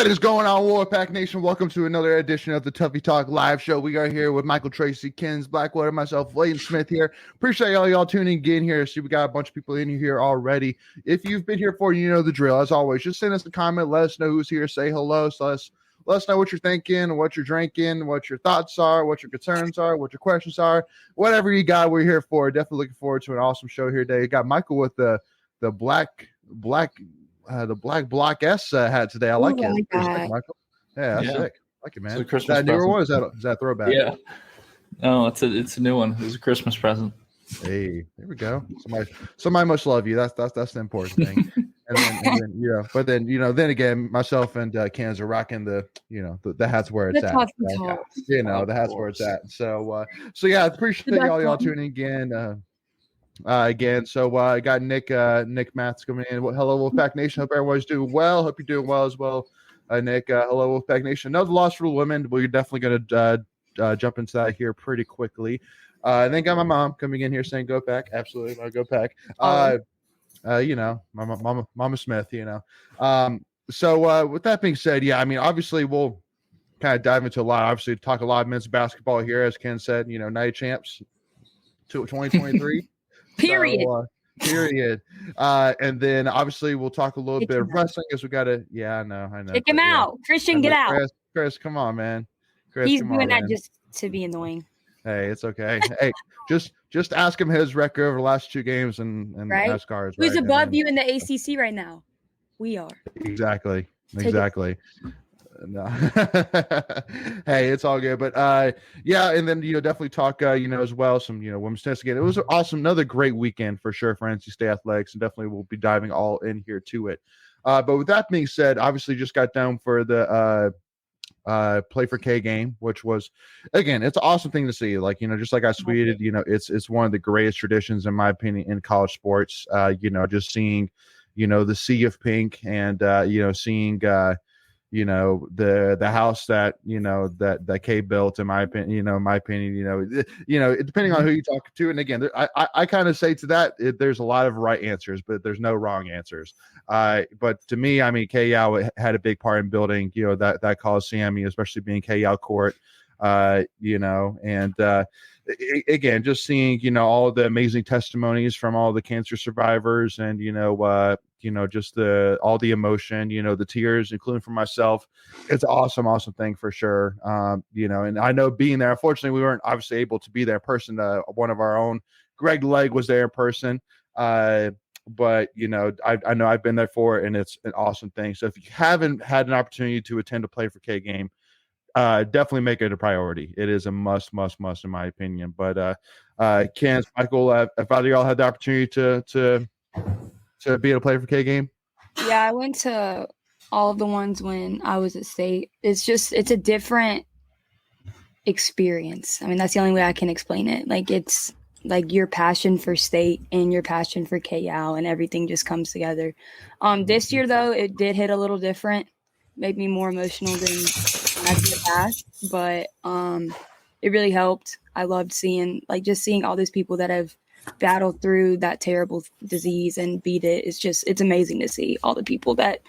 What is going on, Wolfpack Nation? Welcome to another edition of the Tuffy Talk live show. We are here with Michael Tracy, Kens Blackwater, myself, William Smith here. Appreciate y'all tuning in here. See, we got a bunch of people in here already. If you've been here before, you know the drill. As always, just send us a comment. Let us know who's here. Say hello. So let us know what you're thinking, what you're drinking, what your thoughts are, what your concerns are, what your questions are. Whatever you got, we're here for. Definitely looking forward to an awesome show here today. You got Michael with the black Block S hat today. I like it. Sick, Michael. Yeah, that's sick. I like it, man. Is that a newer one? Is that a throwback? Yeah. No, it's a new one. It was a Christmas present. Hey, there we go. Somebody must love you. That's the important thing. and then again, myself and Kans are rocking the hats where it's at. The hats where it's at. So yeah, appreciate y'all tuning in. Again, so I got Nick Matz coming in. Well, hello, Wolfpack Nation. Hope everyone's doing well. Hope you're doing well as well, Nick. Hello, Wolfpack Nation. Another loss for the women. We're definitely going to jump into that here pretty quickly. And then got my mom coming in here saying, "Go Pack!" Absolutely, I'll go Pack. Mama Smith. So with that being said, yeah, I mean, obviously we'll kind of dive into a lot. Obviously, talk a lot of men's basketball here, as Ken said. Night of champs to 2023. Period. Period. And then obviously we'll talk a little bit of wrestling because we got to. Yeah, I know. Kick him out, Christian. Get out. Chris, come on, man. Chris, he's doing that just to be annoying. Hey, it's okay. Hey, just ask him his record over the last 2 games and right? ask ours. Who's above you in the ACC right now? We are. Exactly. No. Hey, it's all good. But yeah, and then definitely talk as well some women's tennis again. It was awesome, another great weekend for sure for NC State athletics, and definitely we'll be diving all in here to it. But with that being said, obviously just got down for the Play4Kay game, which was, again, it's an awesome thing to see. Like just like I tweeted, it's one of the greatest traditions in my opinion in college sports. Just seeing the sea of pink and seeing the house that that Kay built, in my opinion, depending on who you talk to. And again, I kind of say to that, there's a lot of right answers, but there's no wrong answers. But to me, I mean, Kay Yao had a big part in building, that Coliseum, especially being Kay Yao Court, again, just seeing, all the amazing testimonies from all the cancer survivors and, just all the emotion, the tears, including for myself. It's an awesome thing for sure. And I know being there, unfortunately, we weren't obviously able to be there in person. One of our own, Greg Legg, was there in person. But I know I've been there for it, and it's an awesome thing. So if you haven't had an opportunity to attend a Play4Kay game, definitely make it a priority. It is a must in my opinion. But Ken, Michael, if either of y'all had the opportunity to be at a Play4Kay game? Yeah, I went to all of the ones when I was at State. It's a different experience. I mean, that's the only way I can explain it. Like, it's like your passion for State and your passion for Kay Yao, and everything just comes together. This year though, it did hit a little different. Made me more emotional than I've in the past, but it really helped. I loved seeing all these people that have battled through that terrible disease and beat it. It's amazing to see all the people that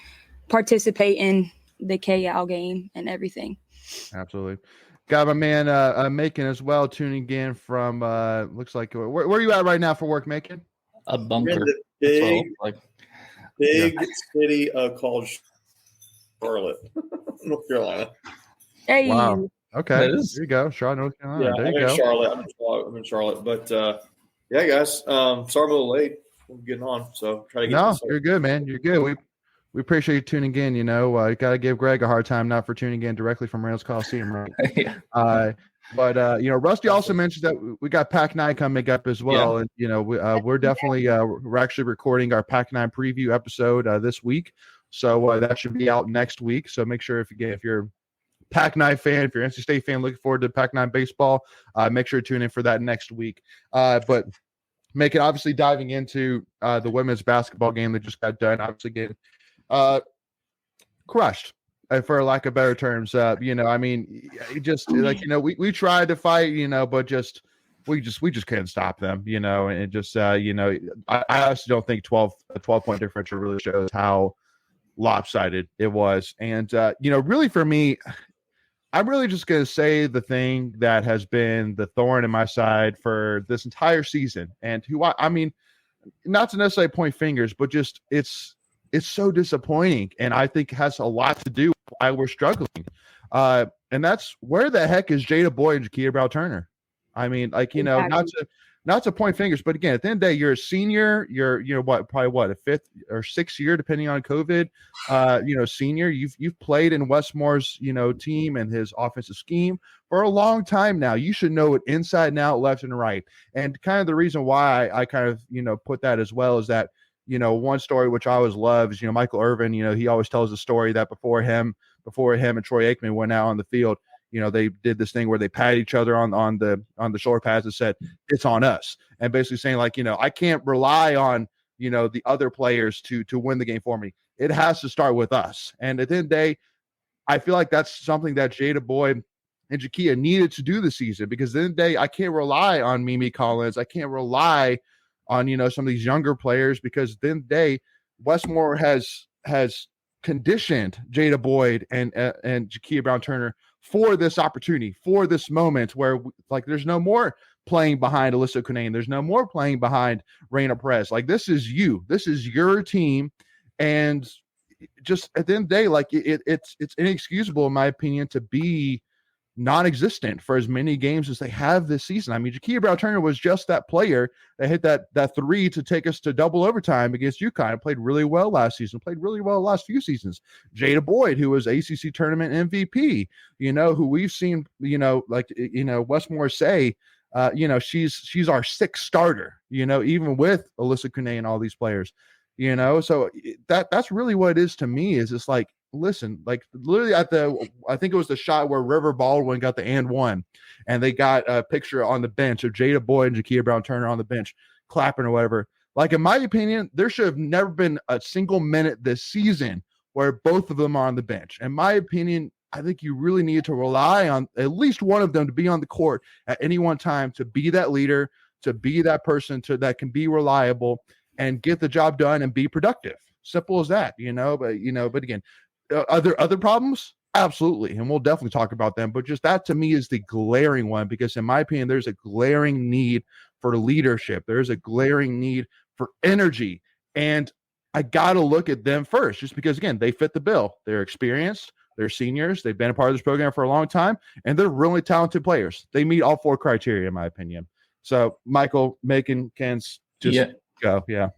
participate in the Kay Yao game and everything. Absolutely. Got my man Macon as well tuning in from looks like where are you at right now for work, Macon? A bunker. Big city called Charlotte, North Carolina. Hey. Wow. Okay. There you go. Charlotte, North Carolina. Yeah, there you go. I'm in Charlotte. But yeah, guys. Sorry I'm a little late. I'm getting on. So try to get No, you're good, man. You're good. We appreciate you tuning in. You gotta give Greg a hard time not for tuning in directly from Rails Coliseum, right? Yeah. But Rusty also mentioned that we got Pac-9 coming up as well, and we're definitely we're actually recording our Pac-9 preview episode this week, so that should be out next week. So make sure if you're a Pac-9 fan, if you're an NC State fan, looking forward to Pac-9 baseball, make sure to tune in for that next week. But make it obviously diving into the women's basketball game that just got done. Obviously getting crushed. For lack of better terms, I mean, just like we tried to fight, but we just couldn't stop them, and just I honestly don't think a 12-point differential really shows how lopsided it was. And, really for me, I'm really just going to say the thing that has been the thorn in my side for this entire season, and I mean, not to necessarily point fingers, but just it's so disappointing, and I think has a lot to do with why we're struggling. And that's where the heck is Jada Boyd and Jakia Brown Turner? I mean, not to point fingers, but again, at the end of the day, you're a senior. You're probably a fifth or sixth year, depending on COVID. Senior. You've played in Westmore's team and his offensive scheme for a long time now. You should know it inside and out, left and right. And kind of the reason why I kind of put that as well is that one story which I always love is Michael Irvin. He always tells a story that before him and Troy Aikman went out on the field, they did this thing where they patted each other on the shoulder pads and said, "It's on us," and basically saying I can't rely on the other players to win the game for me. It has to start with us. And at the end of the day, I feel like that's something that Jada Boyd and Jakia needed to do this season, because at the end of the day, I can't rely on Mimi Collins. I can't rely on some of these younger players, because at the end of the day, Westmore has conditioned Jada Boyd and Jakia Brown Turner for this opportunity, for this moment where there's no more playing behind Alyssa Kunane. There's no more playing behind Raina Perez. This is your team. And just at the end of the day, it's inexcusable in my opinion to be non-existent for as many games as they have this season. I mean, Jakia Brown Turner was just that player that hit that three to take us to double overtime against UConn. Played really well last season, played really well the last few seasons. Jada Boyd, who was ACC tournament MVP, who we've seen, Westmore say, she's our sixth starter, even with Alyssa Kunane and all these players, so that's really what it is to me. Is it's listen, literally I think it was the shot where River Baldwin got the and one, and they got a picture on the bench of Jada Boyd and Jakia Brown Turner on the bench clapping or whatever. In my opinion, there should have never been a single minute this season where both of them are on the bench. In my opinion, I think you really need to rely on at least one of them to be on the court at any one time, to be that leader, to be that person that can be reliable and get the job done and be productive. Simple as that, but again, other problems? Absolutely. And we'll definitely talk about them. But just that to me is the glaring one, because in my opinion, there's a glaring need for leadership. There's a glaring need for energy. And I got to look at them first, just because, again, they fit the bill. They're experienced. They're seniors. They've been a part of this program for a long time. And they're really talented players. They meet all four criteria, in my opinion. So, Michael, Macon, Ken's, just go. Yeah.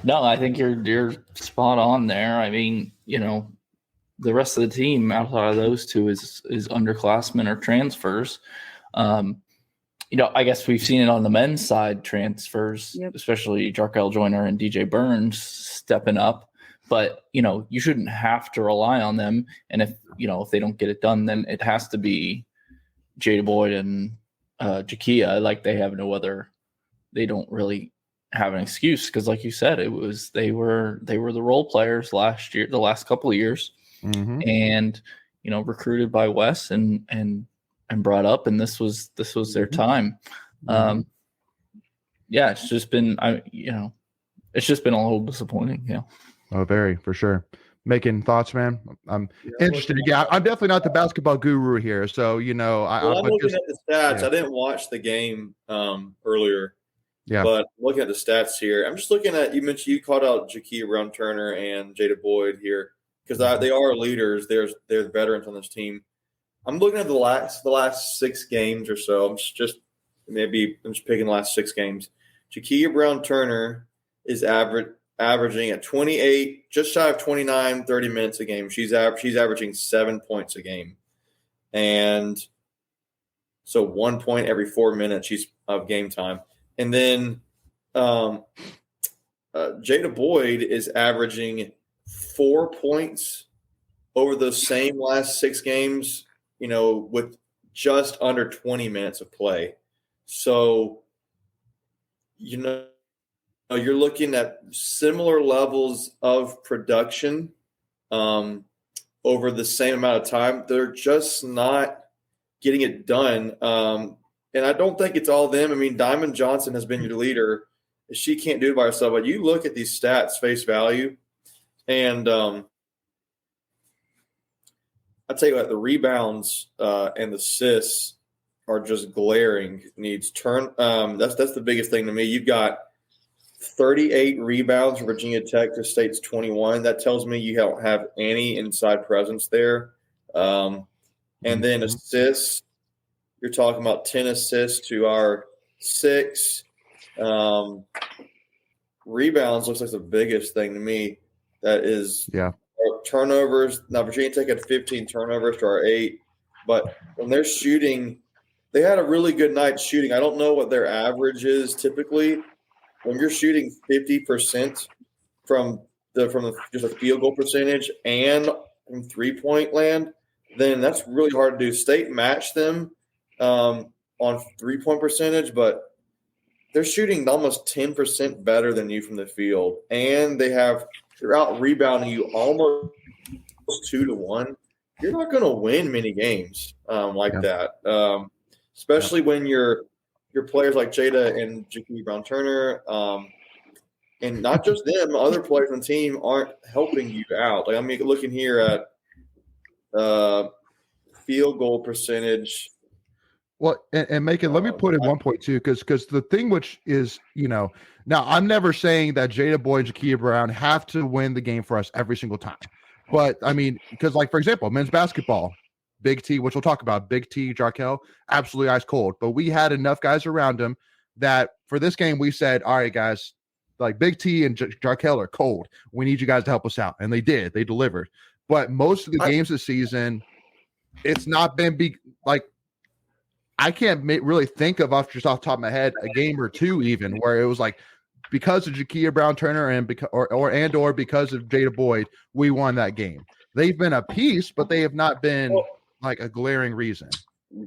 No, I think you're spot on there. I mean, the rest of the team outside of those two is underclassmen or transfers. I guess we've seen it on the men's side, transfers, especially Jarkel Joyner and DJ Burns stepping up. But, you shouldn't have to rely on them. And if they don't get it done, then it has to be Jada Boyd and Jakia. They have no other. They don't really have an excuse, because like you said, they were the role players last year, the last couple of years, and recruited by Wes and brought up, and this was their time. It's just been it's just been a little disappointing. Yeah. Oh, very, for sure. Making thoughts, man. I'm interested. Yeah, I'm definitely not the basketball guru here, so I'm looking at the stats. I didn't watch the game earlier. Yeah. But looking at the stats here, I'm just looking at, you called out Jakia Brown Turner and Jada Boyd here, because they are leaders. They're veterans on this team. I'm looking at the last 6 games or so. I'm just picking the last 6 games. Jakia Brown Turner is averaging at 28, just shy of 29, 30 minutes a game. She's averaging 7 points a game, and so 1 point every 4 minutes of game time. And then Jada Boyd is averaging 4 points over those same last 6 games, with just under 20 minutes of play. So, you're looking at similar levels of production over the same amount of time. They're just not getting it done. And I don't think it's all them. I mean, Diamond Johnson has been your leader. She can't do it by herself. But you look at these stats face value, And I tell you what, the rebounds and the assists are just glaring. Needs turn. That's the biggest thing to me. You've got 38 rebounds for Virginia Tech to State's 21. That tells me you don't have any inside presence there. And then assists, you're talking about 10 assists to our 6. Rebounds looks like the biggest thing to me. That is turnovers. Now, Virginia Tech had 15 turnovers to our 8. But when they're shooting, they had a really good night shooting. I don't know what their average is typically. When you're shooting 50% from just a field goal percentage and from 3-point land, then that's really hard to do. State matched them on 3-point percentage, but they're shooting almost 10% better than you from the field, and they're out rebounding you almost 2-1. You're not going to win many games that, especially when your players like Jada and Jaquie Brown-Turner, and not just them, other players on the team aren't helping you out. Like, I mean, looking here at field goal percentage. Well, and Macon, let me put in 1.2 because the thing which is, now I'm never saying that Jada Boyd and Jaquia Brown have to win the game for us every single time. But, I mean, because, like, for example, men's basketball, Big T, which we'll talk about, Big T, Jarkel, absolutely ice cold. But we had enough guys around him that for this game we said, all right, guys, like Big T and Jarkel are cold. We need you guys to help us out. And they did. They delivered. But most of the games this season, it's not been I can't really think of off the top of my head a game or two even where it was like because of Jaquia Brown-Turner and because of Jada Boyd, we won that game. They've been a piece, but they have not been like a glaring reason.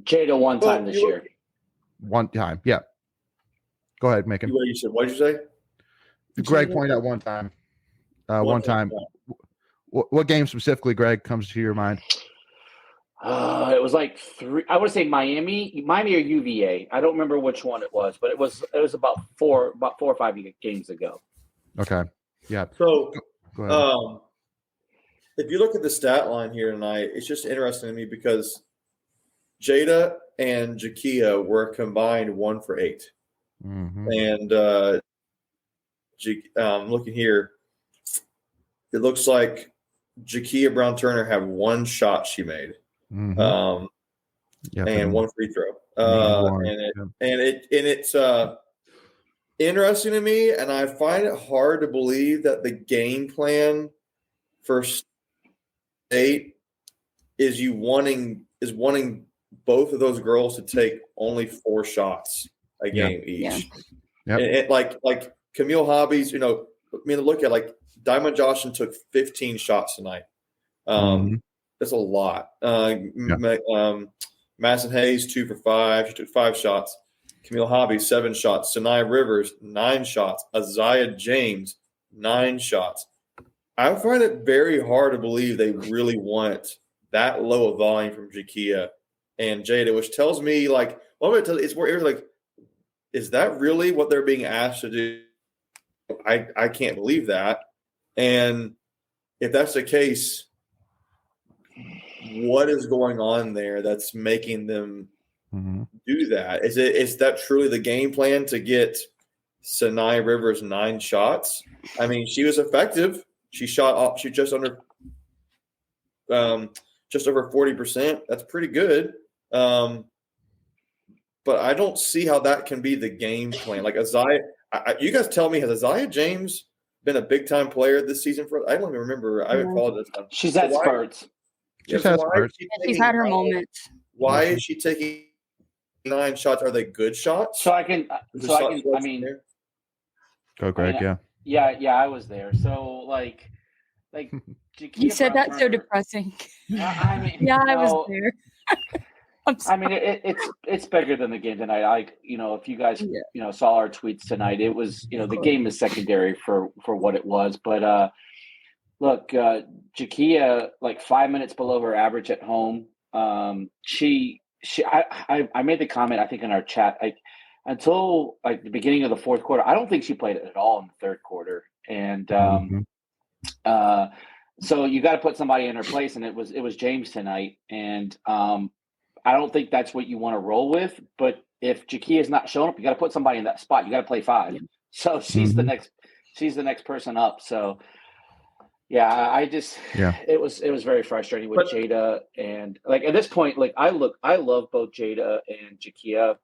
Jada one time this year. One time, yeah. Go ahead, Macon. What you said? What did you say? Greg pointed out one time. One time. What game specifically, Greg, comes to your mind? It was like 3. I would say Miami or UVA. I don't remember which one it was, but it was about 4 or 5 games ago. Okay. Yeah. So, go ahead. If you look at the stat line here tonight, it's just interesting to me because Jada and Jaquia were combined 1 for 8. And looking here, it looks like Jaquia Brown-Turner had 1 shot she made. And 1 free throw. It's interesting to me, and I find it hard to believe that the game plan for State is wanting both of those girls to take only 4 shots a game each. Yeah. And like Camille Hobbies, look at like Diamond Johnson took 15 shots tonight. That's a lot. Madison Hayes 2 for 5. She took 5 shots. Camille Hobbies 7 shots. Sanai Rivers 9 shots. Isaiah James 9 shots. I find it very hard to believe they really want that low of volume from Jaquia and Jada, which tells me it's where it's like, is that really what they're being asked to do? I can't believe that. And if that's the case, what is going on there that's making them do that? Is that truly the game plan to get Sanai Rivers 9 shots? I mean, she was effective. She just under just over 40%. That's pretty good. But I don't see how that can be the game plan. Like Isaiah, you guys tell me, has Isaiah James been a big time player this season? I don't even remember. I haven't followed this time. She's had spurts. She's had had her moments. Why is she taking 9 shots? Are they good shots? Go, Greg. Yeah, I was there. So like you said that's so depressing. I mean, I was there. I mean, it's bigger than the game tonight. If you guys saw our tweets tonight, it was the game is secondary for what it was. But look, Jaquia, like 5 minutes below her average at home. I made the comment, I think, in our chat, until like the beginning of the fourth quarter, I don't think she played it at all in the third quarter. And So you got to put somebody in her place, and it was James tonight. And I don't think that's what you want to roll with. But if Jakia's not showing up, you got to put somebody in that spot. You got to play 5. So she's the next person up. So yeah, it was very frustrating with Jada, and like at this point, like I love both Jada and Jakia.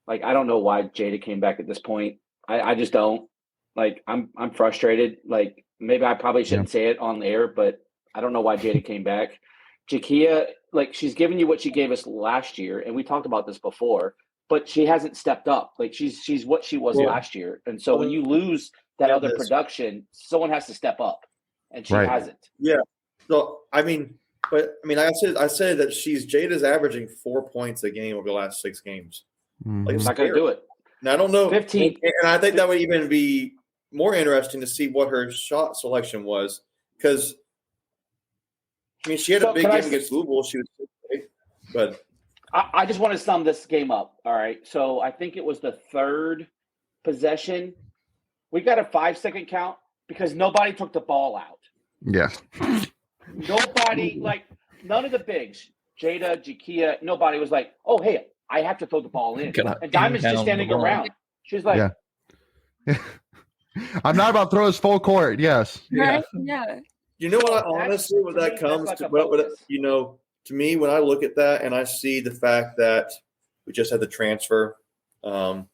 Like I don't know why Jada came back at this point. I just don't. Like I'm frustrated. Like maybe I probably shouldn't say it on the air, but I don't know why Jada came back. Jakia, like she's giving you what she gave us last year, and we talked about this before, but she hasn't stepped up. Like she's what she was last year. And so when you lose that other production, someone has to step up. And she hasn't. Yeah. So I mean, I said that Jada's averaging 4 points a game over the last 6 games. Like it's not gonna do it. And I don't know 15. And I think that would even be more interesting to see what her shot selection was, because I mean she had a big game against Louisville. She was great, but I just want to sum this game up. All right. So I think it was the 3rd possession. We got a 5-second count because nobody took the ball out. Yeah. Nobody, like none of the bigs, Jada, Jakia, nobody was like, oh, hey, I have to throw the ball in. And Diamond's just standing around. She's like, I'm not about to throw his full court. Yes. Right? Yeah. You know what? Honestly, when that comes to, to me, when I look at that and I see the fact that we just had the transfer out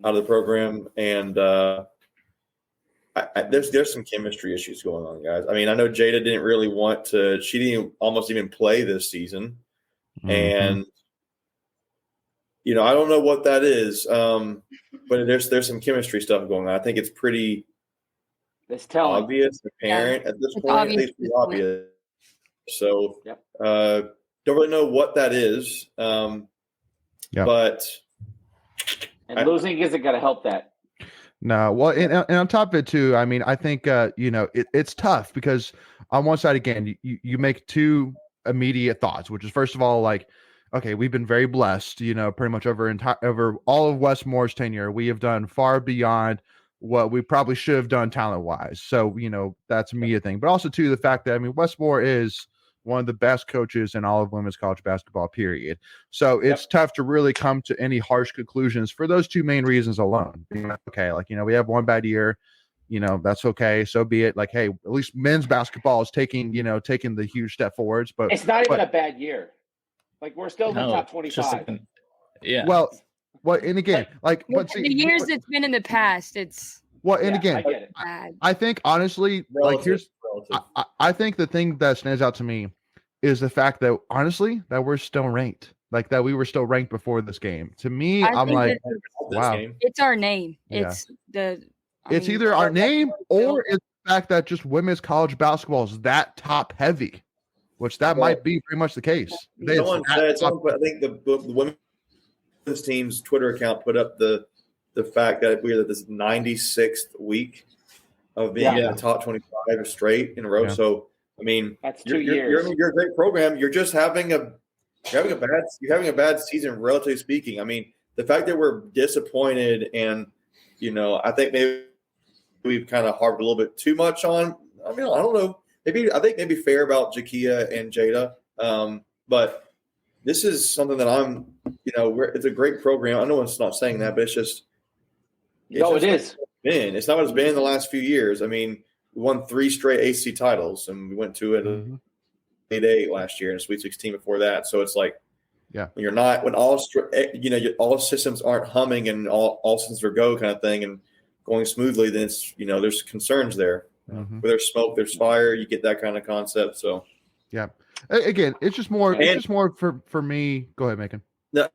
of the program, and there's some chemistry issues going on, guys. I mean, I know Jada didn't really want to. She didn't almost even play this season, and I don't know what that is. But there's some chemistry stuff going on. I think it's pretty obvious, apparent at this point. At least obvious. So, don't really know what that is. But losing isn't going to help that. No, well, and on top of it too, I mean, I think it's tough because on one side, again, you make 2 immediate thoughts, which is first of all, like, okay, we've been very blessed, pretty much over all of Westmore's tenure, we have done far beyond what we probably should have done talent wise. So that's a media thing, but also too the fact that Westmore is one of the best coaches in all of women's college basketball, period. So it's tough to really come to any harsh conclusions for those 2 main reasons alone. Okay, like, we have one bad year, that's okay. So be it. Like, hey, at least men's basketball is taking the huge step forwards. But it's not even a bad year. Like, we're still in the top 25. Well, and again, like, but see, the years it's been in the past, it's and again, I think honestly, like, I think the thing that stands out to me is the fact that honestly that we're still ranked, like that we were still ranked before this game. To me, I'm like, wow, it's our name. It's it's either our name or it's the fact that just women's college basketball is that top heavy, which that might be pretty much the case. Someone said, I think the women's team's Twitter account put up the fact that we're at this 96th week of being in the top 25 straight in a row. So I mean, that's 2 years. You're a great program. You're just having a bad season, relatively speaking. I mean, the fact that we're disappointed, and I think maybe we've kind of harped a little bit too much on. I mean, I don't know. I think maybe fair about Jakia and Jada, but this is something that I'm. It's a great program. I know it's not saying that, but it's just. It is. It's not what it's been in the last few years. I mean, we won 3 straight AC titles, and we went to it 8-8 last year and a Sweet 16 before that. So it's like, when you're not, when all systems aren't humming and all systems are go kind of thing and going smoothly, then it's there's concerns there. Where there's smoke, there's fire. You get that kind of concept. So again, it's just more. It's just more for me. Go ahead, Macon. No.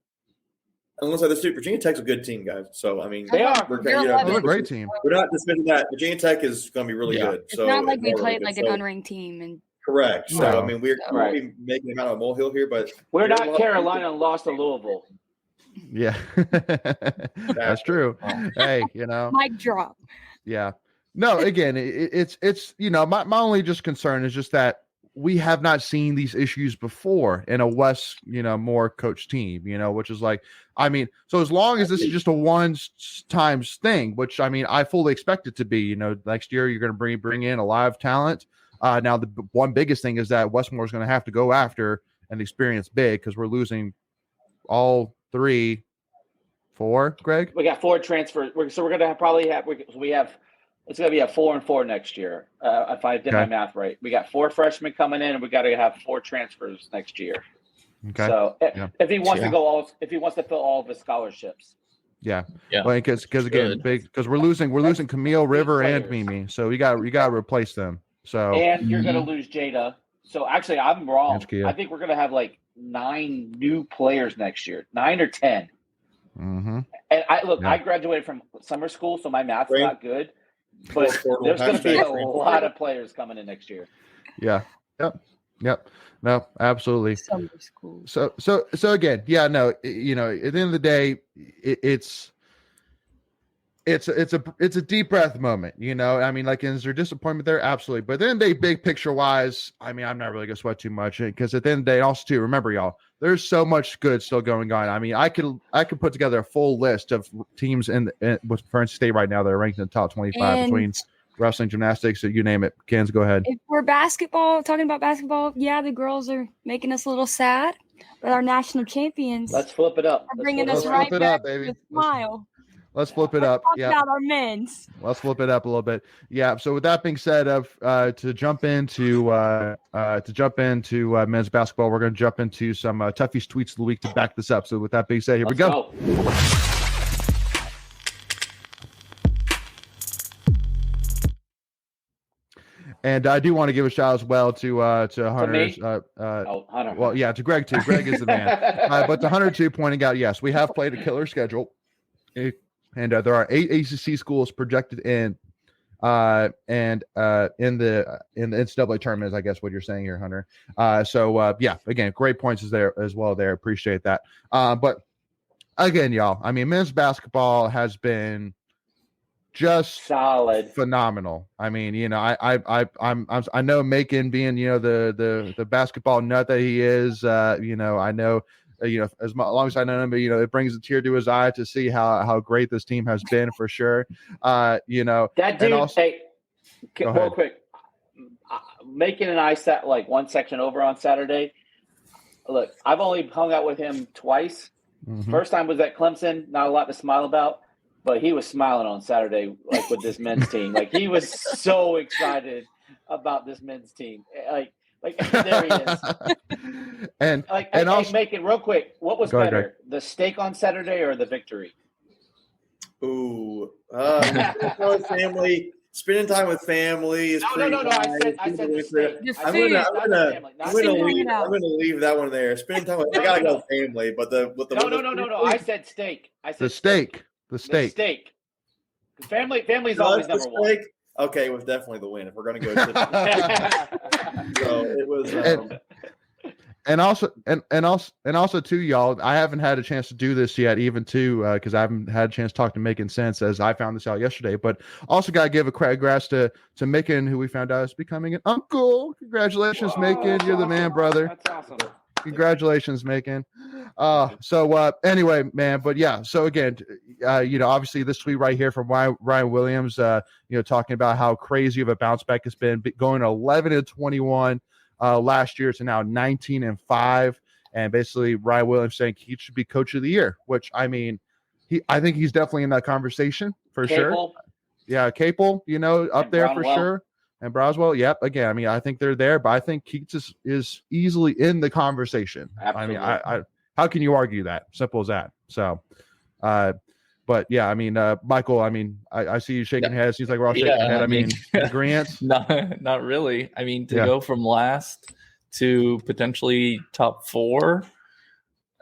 Unless this Virginia Tech's a good team, guys. So I mean, they are. They're a great team. We're not dismissing that. Virginia Tech is going to be really good. It's not like we played like an unranked team. And correct. So I mean, we're making them out of a molehill here, but we're not Carolina and lost to Louisville. Yeah, that's true. Hey, mic drop. Yeah. No, again, it's my only just concern is just that we have not seen these issues before in a West, more coach team, which is like, so as long as this is just a one-time thing, which I fully expect it to be, next year you're going to bring in a lot of talent. Now the one biggest thing is that Westmore is going to have to go after and experience big because we're losing all 4, Greg? We got 4 transfers. So we're going to it's going to be a 4 and 4 next year. If I did my math right, we got 4 freshmen coming in, and we got to have 4 transfers next year. Okay. So if he wants to fill all of his scholarships. Yeah. Well, because again, because we're losing Camille, River, and Mimi, so we got to replace them. So and you're going to lose Jada. So actually, I'm wrong. I think we're going to have like 9 new players next year, 9 or 10. Mm-hmm. And I graduated from summer school, so my math's not good. But there's going to be a lot of players coming in next year. Yeah. Yep. No, absolutely. Summer school. So again, at the end of the day, it's a deep breath moment, is there disappointment there? Absolutely. But then big picture wise, I'm not really gonna sweat too much because at the end of the day, also too, remember y'all, there's so much good still going on. I could put together a full list of teams with French State right now that are ranked in the top 25 between wrestling, gymnastics, so you name it. Kens, go ahead. If we're talking about basketball, the girls are making us a little sad, but our national champions. Let's flip it up. Are bringing us right back to a smile. Let's flip it up. Talk about our men's. Let's flip it up a little bit. Yeah. So with that being said, to jump into men's basketball, we're going to jump into some Tuffy's tweets of the week to back this up. So with that being said, here we go. And I do want to give a shout as well to Hunter's. Hunter. Well, yeah, to Greg too. Greg is the man. But to Hunter too, pointing out, yes, we have played a killer schedule. And there are 8 ACC schools projected in the NCAA tournament, is I guess what you're saying here, Hunter. Again, great points there as well. There, appreciate that. But again, y'all, men's basketball has been just solid, phenomenal. I know Macon being the basketball nut that he is. I know. As long as I know him, it brings a tear to his eye to see how great this team has been for sure. That dude. Also, real quick, Macon and I sat like one section over on Saturday. Look, I've only hung out with him twice. Mm-hmm. First time was at Clemson. Not a lot to smile about, but he was smiling on Saturday, like with this men's team. Like he was so excited about this men's team. Like there he is. and also make it real quick. What was better, the steak on Saturday or the victory? Ooh, family. Spending time with family is no. I said the steak. I'm gonna leave that one there. Spending time with I gotta go family, but no. I said steak. I said the steak. The steak. Family's always number one. Okay, it was definitely the win if we're going to go. So it was. And also too, y'all. I haven't had a chance to do this yet, even too, because I haven't had a chance to talk to Macon since, as I found this out yesterday. But also got to give a congrats to Macon, who we found out is becoming an uncle. Congratulations, Macon! You're the man, brother. That's awesome. Congratulations, Macon. Anyway, man, but yeah, so again, obviously this tweet right here from Ryan Williams, talking about how crazy of a bounce back it's been, going 11-21 last year to now 19-5, and basically Ryan Williams saying he should be coach of the year, which I think he's definitely in that conversation for sure. Yeah, Capel, up there for sure. And Braswell, yep. Again, I think they're there, but I think Keats is easily in the conversation. Absolutely. I how can you argue that? Simple as that. So, but yeah, Michael, I see you shaking heads. Seems like we're all shaking heads. Agreement? Not really. To go from last to potentially top 4.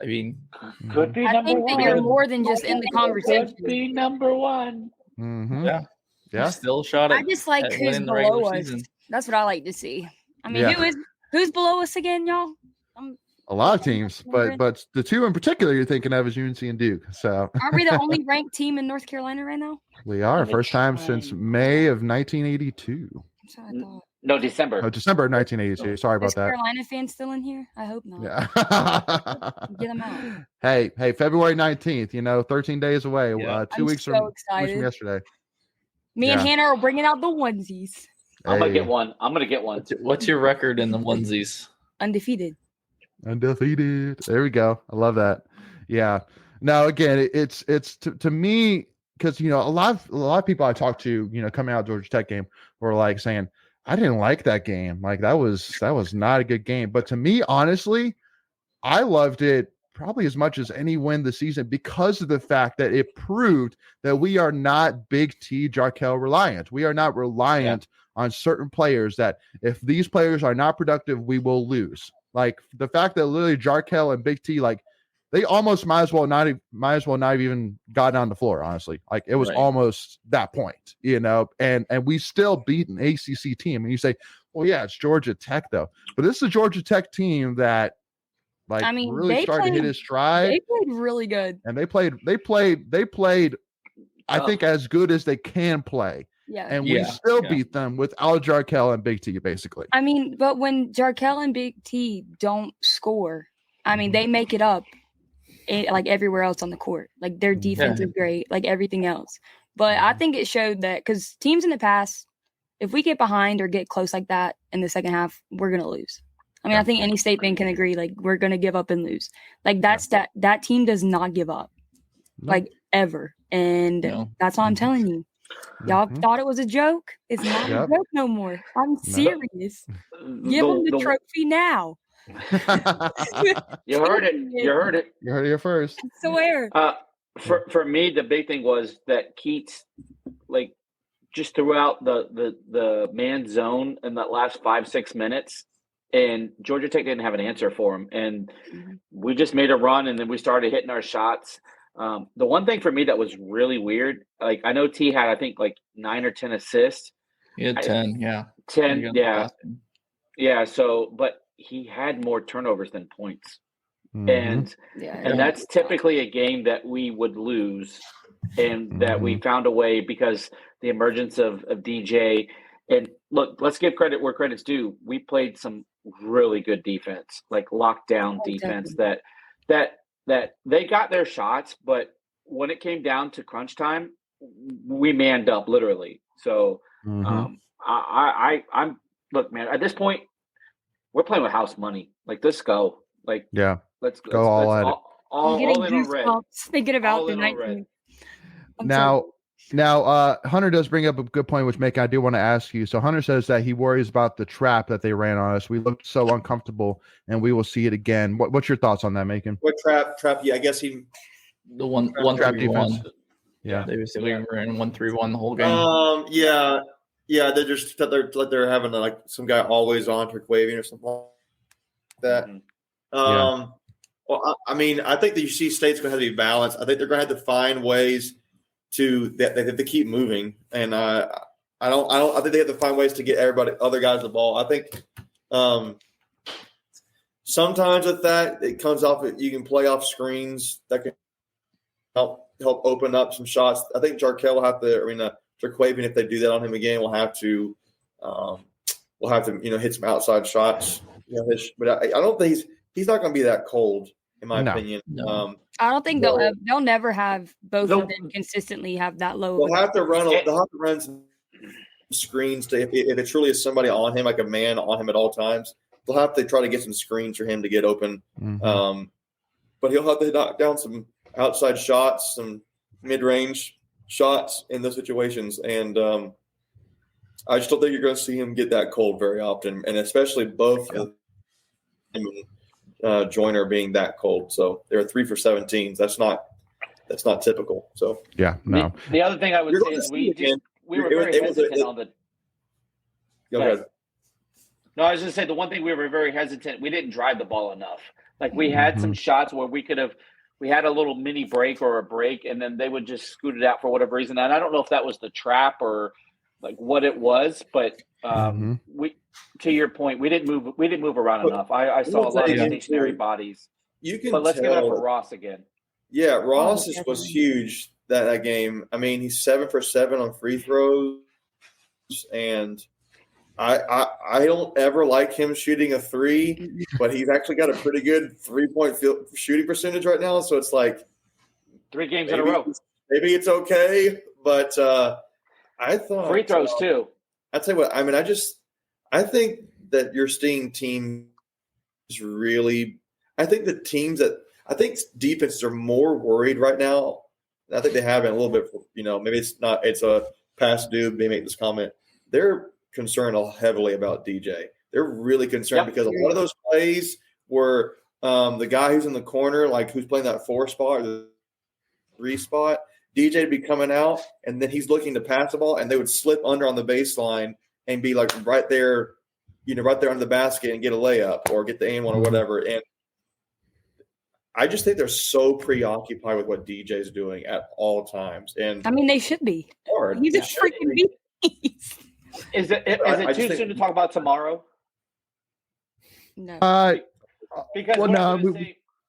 Could be I number one. I think that you're more than just in the conversation. Could be number one. Mm-hmm. Yeah. Yeah, still shot at. I just like who's below us. Season. That's what I like to see. Who's below us again, y'all? A lot of teams, but the 2 in particular you're thinking of is UNC and Duke. So aren't we the only ranked team in North Carolina right now? We are. First time since May of 1982. No, December. Oh, December 1982. Sorry about Is that. Carolina fans still in here? I hope not. Yeah. Get them out. Hey, February 19th, 13 days away. Yeah. 2 I'm weeks so from 2 weeks excited. from yesterday. Me and Yeah. Hannah are bringing out the onesies. I'm gonna Hey. get one. What's your record in the onesies? Undefeated. Undefeated. There we go. I love that. Yeah. Now again, it's to me, because a lot of people I talked to, coming out of Georgia Tech game were like saying, I didn't like that game. Like that was not a good game. But to me, honestly, I loved it probably as much as any win this season because of the fact that it proved that we are not Big T Jarkel reliant. We are not reliant on certain players, that if these players are not productive, we will lose. Like the fact that literally Jarkel and Big T, like they almost might as well not have even gotten on the floor, honestly. Like it was almost that point, and we still beat an ACC team. And you say, well, yeah, it's Georgia Tech though. But this is a Georgia Tech team that really started to hit his stride. They played really good. And they played, I think, as good as they can play. Yeah. And we still beat them without Jarkel and Big T, basically. I mean, but when Jarkel and Big T don't score, I mean, they make it up like everywhere else on the court. Like their defense is great, like everything else. But I think it showed that because teams in the past, if we get behind or get close like that in the second half, we're going to lose. I mean, I think any state fan can agree, like, we're going to give up and lose. Like, that team does not give up, like, ever. And that's why I'm telling you. Y'all thought it was a joke? It's not a joke no more. I'm serious. Give them the trophy now. You heard it. You heard it. You heard it here first. I swear. For me, the big thing was that Keats, like, just throughout the man zone in that last 5-6 minutes, and Georgia Tech didn't have an answer for him. And we just made a run, and then we started hitting our shots. The one thing for me that was really weird, like I know T had, I think, like 9 or 10 assists. He had 10, 10, yeah. So, but he had more turnovers than points. And that's typically a game that we would lose, and that we found a way because the emergence of DJ. And look, let's give credit where credit's due. We played some really good defense, like lockdown defense that they got their shots, but when it came down to crunch time, we manned up literally. So I'm look, man, at this point, we're playing with house money. Like, let's go. Like, let's go all at it. All in on red. Thinking about the 19th. Now, Hunter does bring up a good point, which I do want to ask you. So Hunter says that he worries about the trap that they ran on us. We looked so uncomfortable, and we will see it again. What's your thoughts on that, Macon? What trap? Yeah, I guess the one trap defense. Yeah, they were in 1-3-1 the whole game. Yeah. They're just they're having like some guy always on waving or something like that. Well, I mean, I think the UC State's going to have to be balanced. I think they're going to have to find ways to they have to keep moving, and I think they have to find ways to get other guys the ball. I think sometimes with that it comes off. You can play off screens that can help open up some shots. I think Jarkel will have to. I mean, Jarquavian, if they do that on him again, will have to hit some outside shots. But I don't think he's not going to be that cold. In my opinion, I don't think they'll never have both of them consistently have that low. They'll have to run some screens if it truly is somebody on him, like a man on him at all times. They'll have to try to get some screens for him to get open. But he'll have to knock down some outside shots, some mid-range shots in those situations, and I just don't think you're going to see him get that cold very often, and especially both. Joyner being that cold, so they're 3 for 17. That's not typical. So no. The other thing I would say is we were very hesitant on the. Go ahead. No, I was going to say the one thing we were very hesitant. We didn't drive the ball enough. Like we had some shots where we had a little mini break or a break, and then they would just scoot it out for whatever reason. And I don't know if that was the trap or like what it was, but we. To your point, we didn't move around enough. I saw a lot of stationary bodies. But let's give it up for Ross again. Yeah, Ross was huge that game. I mean, he's 7 for 7 on free throws, and I don't ever like him shooting a three, but he's actually got a pretty good 3-point shooting percentage right now. So it's like 3 games in a row. Maybe it's okay, but I thought free throws too. I'll tell you what. I mean, I think that you're seeing teams really. I think defenses are more worried right now. I think they have been a little bit. Maybe it's a past due. They make this comment. They're concerned heavily about DJ. They're really concerned because a lot of those plays were the guy who's in the corner, like who's playing that 4 spot or the 3 spot. DJ would be coming out, and then he's looking to pass the ball, and they would slip under on the baseline and be like right there, right there under the basket and get a layup or get the aim one or whatever. And I just think they're so preoccupied with what DJ's doing at all times. And I mean, they should be. Hard. He's a freaking beast. Is it too soon to talk about tomorrow? No. Because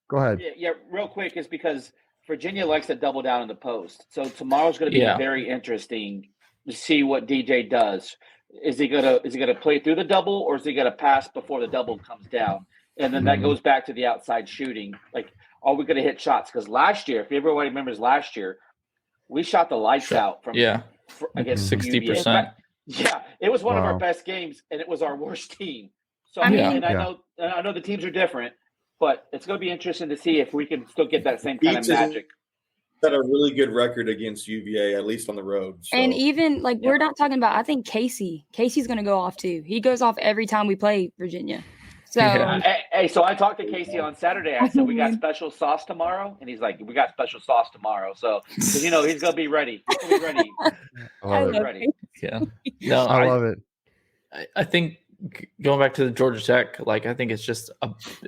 go ahead. Yeah, real quick is because Virginia likes to double down in the post. So tomorrow's going to be very interesting to see what DJ does. Is he gonna play through the double, or is he gonna pass before the double comes down? And then that goes back to the outside shooting. Like, are we gonna hit shots? Because last year, if everybody remembers last year, we shot the lights out from against 60%. Yeah, it was one of our best games, and it was our worst team. So I know the teams are different, but it's going to be interesting to see if we can still get that same kind of magic. Had a really good record against UVA, at least on the road. So. And even we're not talking about. I think Casey's going to go off too. He goes off every time we play Virginia. So hey, so I talked to Casey on Saturday. I said we got special sauce tomorrow, and he's like, "We got special sauce tomorrow." So he's going to be ready. He's going to be ready. I love ready. Yeah, no, I love it. I think going back to the Georgia Tech, I think it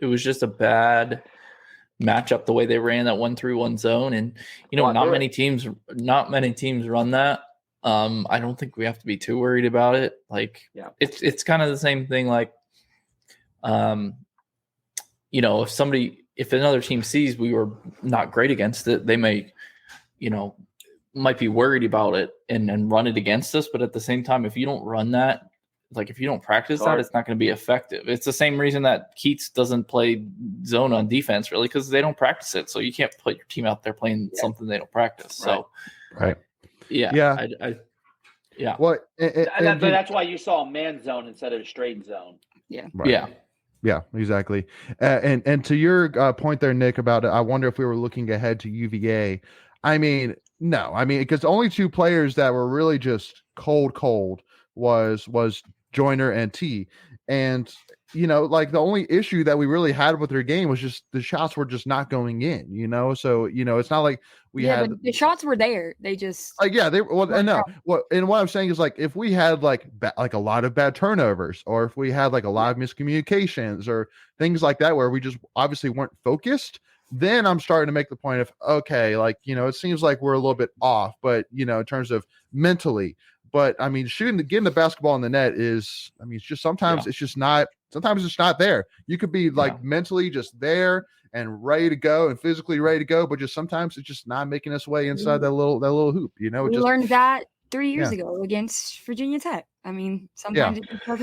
was just a bad matchup the way they ran that 1-3-1 zone, and not many teams run that. I don't think we have to be too worried about it. It's kind of the same thing. If another team sees we were not great against it, they may, might be worried about it and run it against us. But at the same time, if you don't run that, if you don't practice that, it's not going to be effective. It's the same reason that Keats doesn't play zone on defense, really, because they don't practice it. So you can't put your team out there playing something they don't practice. Right. So, yeah. Well, that's why you saw a man zone instead of a straight zone. Yeah. Right. Yeah, exactly. And to your point there, Nick, about I wonder if we were looking ahead to UVA. I mean, no. I mean, because the only 2 players that were really just cold was Joyner and T. And, the only issue that we really had with their game was just the shots were just not going in, So, it's not like we had but the shots were there. They just and what I'm saying is if we had a lot of bad turnovers, or if we had a lot of miscommunications or things like that where we just obviously weren't focused, then I'm starting to make the point of it seems like we're a little bit off, but in terms of mentally. But I mean, getting the basketball in the net is, it's just sometimes it's just not. Sometimes it's not there. You could be mentally just there and ready to go and physically ready to go, but just sometimes it's just not making its way inside that little hoop. We learned that 3 years ago against Virginia Tech. I mean, sometimes it does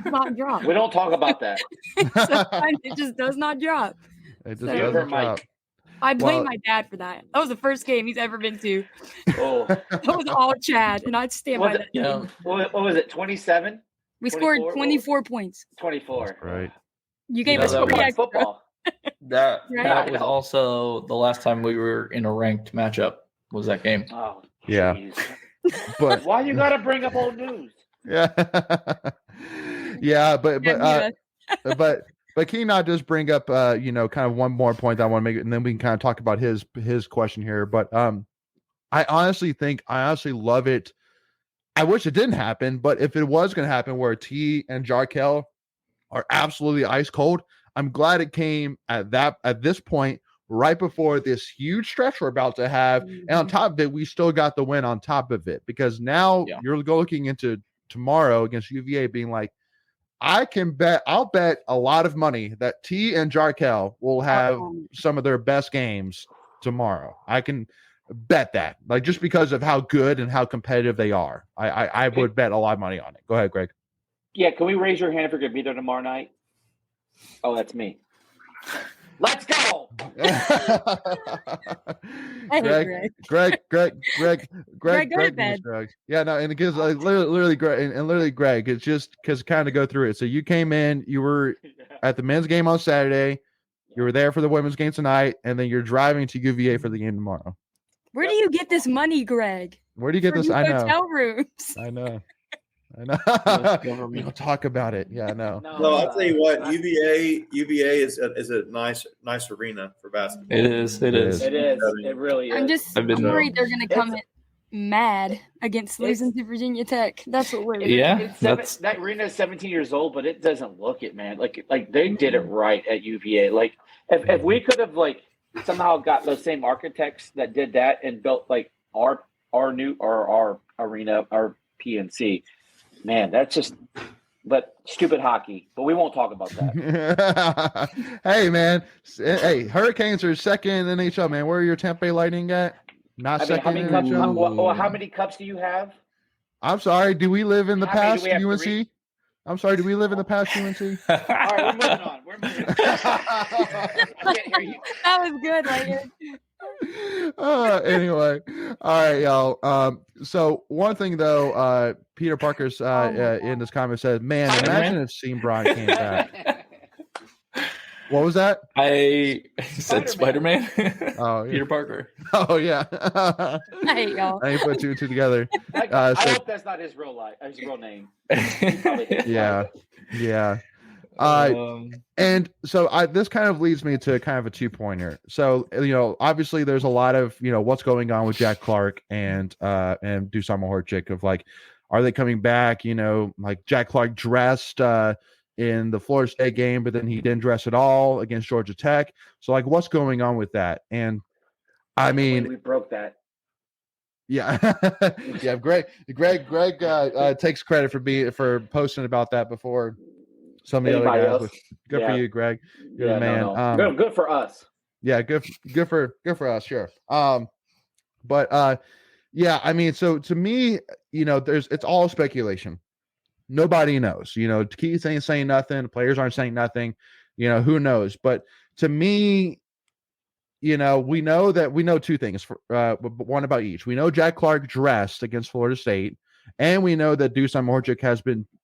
not drop. We don't talk about that. Sometimes it just does not drop. It just doesn't drop. I blame my dad for that. That was the first game he's ever been to. Oh, that was all Chad, and I'd stand by that. What was it? 27. We scored 24 points. 24. Right. You gave us football. That was also the last time we were in a ranked matchup. Was that game? Oh, yeah. But why you gotta bring up old news? Yeah. But can you not just bring up, kind of one more point that I want to make, and then we can kind of talk about his question here. But I honestly love it. I wish it didn't happen, but if it was going to happen where T and Jarkel are absolutely ice cold, I'm glad it came at this point, right before this huge stretch we're about to have. And on top of it, we still got the win on top of it, because now you're looking into tomorrow against UVA being like, I'll bet a lot of money that T and Jarkel will have some of their best games tomorrow. I can bet that, just because of how good and how competitive they are. I would bet a lot of money on it. Go ahead, Greg. Can we raise your hand if you're going to be there tomorrow night? Oh, that's me. Let's go. Greg, go to bed. Yeah, no, and because literally Greg, it's just because kind of go through it. So you came in, you were at the men's game on Saturday, you were there for the women's game tonight, and then you're driving to UVA for the game tomorrow. Where do you get this money, Greg? Where do you get this? I know. Hotel rooms. I know. We don't talk about it. Yeah, I know. No, I'll tell you what. UVA is a nice arena for basketball. It is. It really is. I'm just worried they're going to come in mad against losing to Virginia Tech. That's what we're. Yeah, that arena is 17 years old, but it doesn't look it, man. Like they did it right at UVA. Like if we could have somehow got those same architects that did that and built our arena, our PNC. Man, that's just stupid hockey. But we won't talk about that. Hey, man. Hey, Hurricanes are second in the NHL, man. Where are your Tampa Bay Lightning at? Second in the NHL. How many cups do you have? I'm sorry. Do we live in the past UNC? 3? I'm sorry. Do we live in the past UNC? All right, we're moving on. I can't hear you. That was good, Lightning. Anyway, all right, y'all. So one thing though, Peter Parker's in this comment said, "Man, imagine if Seam Braun came back." What was that? I said Spider-Man. Oh, yeah. Peter Parker. Oh yeah. I hate y'all. I ain't put two and two together. I hope that's not his real name. Yeah. And so this kind of leads me to kind of a 2-pointer. So, obviously there's a lot of, what's going on with Jack Clark and Dusan Mahorchik of are they coming back? Jack Clark dressed, in the Florida State game, but then he didn't dress at all against Georgia Tech. So what's going on with that? And I mean, we broke that. Yeah. Yeah. Greg takes credit for posting about that before some of the other guys. Good for you, Greg. You're the man. No. Good for us. Yeah. Good for us. Sure. But yeah, I mean, so to me, it's all speculation. Nobody knows, Keith ain't saying nothing. The players aren't saying nothing, who knows? But to me, we know two things, one about each. We know Jack Clark dressed against Florida State, and we know that Dusan Mahorchik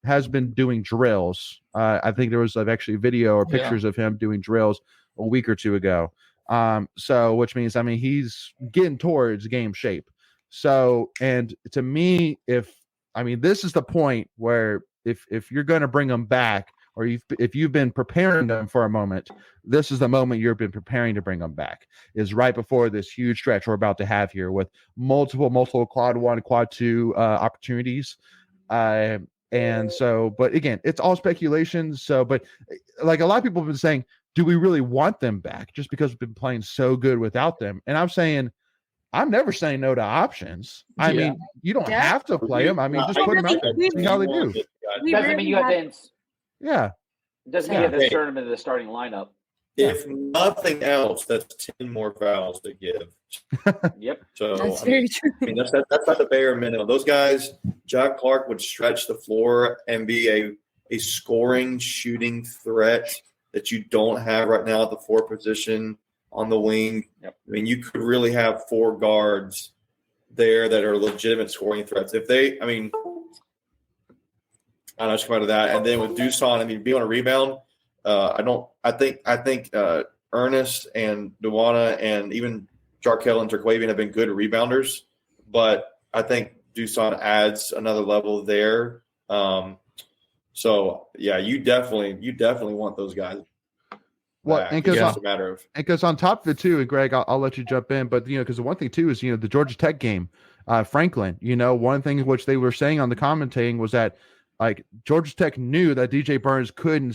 has been doing drills. I think there was actually video or pictures of him doing drills a week or two ago. So which means, he's getting towards game shape. So, and to me, this is the point where if you're going to bring them back, or if you've been preparing them for a moment, this is the moment you've been preparing to bring them back, is right before this huge stretch we're about to have here with multiple quad 1, quad 2 opportunities. And so, but again, it's all speculation. So, but a lot of people have been saying, do we really want them back just because we've been playing so good without them? And I'm never saying no to options. I mean, you don't have to play them. Just put them out there. See how they do. Doesn't mean you have to. Yeah. Doesn't mean you have to insert them into the starting lineup. If nothing else, that's 10 more fouls to give. Yep. So that's very true. That's not the bare minimum. Those guys, Jack Clark would stretch the floor and be a scoring, shooting threat that you don't have right now at the 4 position on the wing. Yep. You could really have 4 guards there that are legitimate scoring threats. If they, I don't know, just come out of that. And then with Dusan, be on a rebound. I think Ernest and Duana and even Jarkel and Turquavian have been good rebounders, but I think Dusan adds another level there. So yeah, you definitely want those guys. Well, and because on top of it too, and Greg, I'll let you jump in, but because the one thing too is the Georgia Tech game, Franklin. One thing which they were saying on the commentating was that Georgia Tech knew that DJ Burns couldn't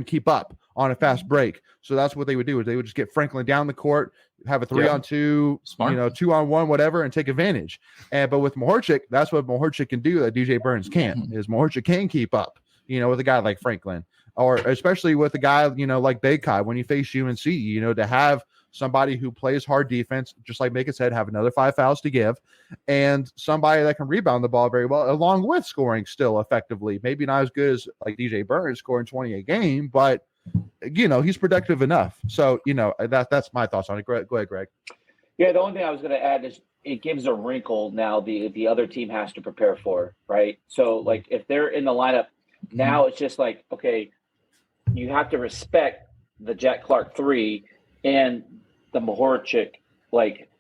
keep up on a fast break, so that's what they would do. Is they would just get Franklin down the court, have a 3-on-2, smart, 2-on-1, whatever, and take advantage. But with Mahorchik, that's what Mahorchik can do that DJ Burns can't. Is Mahorchik can keep up, with a guy like Franklin. Or especially with a guy, like Bekai, when you face UNC, to have somebody who plays hard defense, just like Macon said, have another 5 fouls to give, and somebody that can rebound the ball very well, along with scoring still effectively. Maybe not as good as like DJ Burns scoring 20 a game, but he's productive enough. So, that's my thoughts on it. Go ahead, Greg. Yeah, the only thing I was going to add is it gives a wrinkle now the other team has to prepare for, right? So, like, if they're in the lineup, now it's just like, okay, you have to respect the Jack Clark 3 and the Mahorchik, like,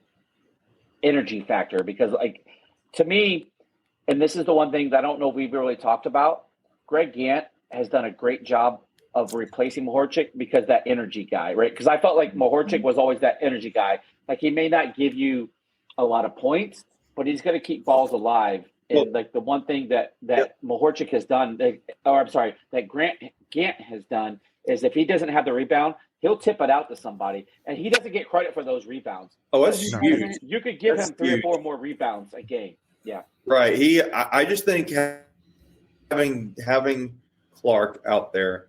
energy factor. Because, like, to me, and this is the one thing that I don't know if we've really talked about, Greg Gant has done a great job of replacing Mahorchik because that energy guy, right? Because I felt like Mahorchik was always that energy guy. Like, he may not give you a lot of points, but he's going to keep balls alive. And like the one thing that Mahorchik has done, that Gant has done is if he doesn't have the rebound, he'll tip it out to somebody, and he doesn't get credit for those rebounds. Oh, that's huge. You could give him 3 or 4 more rebounds a game. Yeah, right. I just think having Clark out there,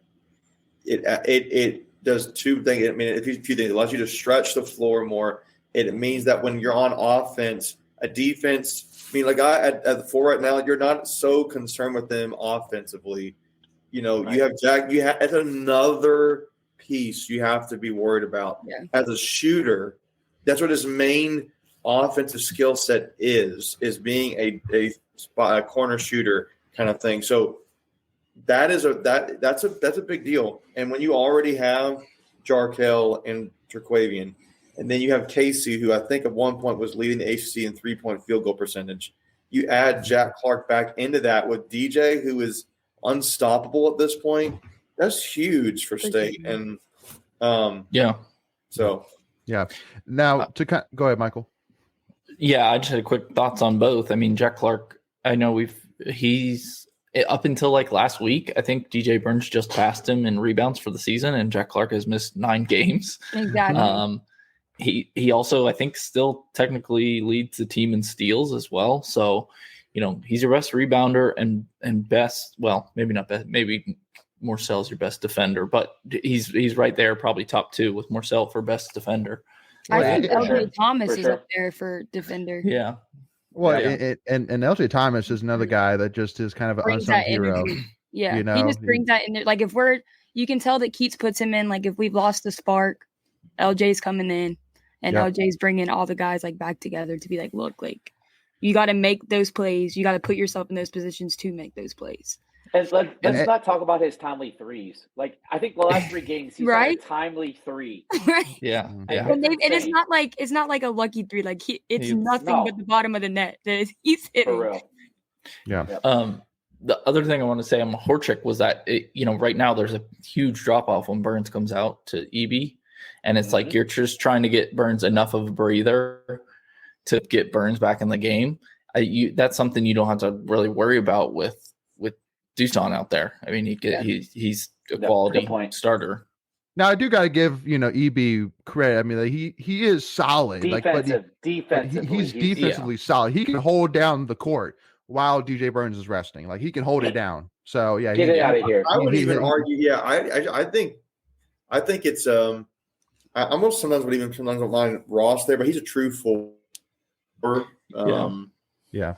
it does 2 things. I mean, a few things. It allows you to stretch the floor more. It means that when you're on offense, a defense. I mean, like at the 4 right now, you're not so concerned with them offensively. Right. You have Jack. It's another piece you have to be worried about as a shooter. That's what his main offensive skill set is being a corner shooter kind of thing. So that's a big deal. And when you already have Jarkel and Terquavian, and then you have Casey, who I think at one point was leading the ACC in 3-point field goal percentage. You add Jack Clark back into that with DJ, who is unstoppable at this point. That's huge for State. And So Now go ahead, Michael. Yeah, I just had quick thoughts on both. I mean, Jack Clark, I know he's up until like last week, I think DJ Burns just passed him in rebounds for the season, and Jack Clark has missed 9 games. Exactly. He also, I think, still technically leads the team in steals as well. So, he's your best rebounder and best, well, maybe not best, maybe Morcell's your best defender, but he's right there, probably top 2 with Morcell for best defender. I think LJ Thomas is up there for defender. Yeah. Well, and LJ Thomas is another guy that just is kind of an unsung hero. Yeah, he just brings that in there. Like, you can tell that Keats puts him in. Like, if we've lost the spark, LJ's coming in, and LJ's bringing all the guys like back together to be like, look, like, you got to make those plays. You got to put yourself in those positions to make those plays. And let's not talk about his timely threes. Like, I think the last 3 games he's had a timely 3. Right. Yeah. And it's not like a lucky 3. Like, it's nothing but the bottom of the net that he's hitting. For real. Yeah. The other thing I want to say on Mahorchik was that right now there's a huge drop off when Burns comes out to EB, and it's like you're just trying to get Burns enough of a breather to get Burns back in the game. That's something you don't have to really worry about with Duston out there. I mean, he's a quality starter. Now I do got to give EB credit. I mean, he is solid. Defensively, he's defensively solid. He can hold down the court while DJ Burns is resting. Like, he can hold it down. So yeah, get it out of here. I would even argue. Yeah, I think it's I almost sometimes don't mind Ross there, but he's a true forward. I don't know. Yeah,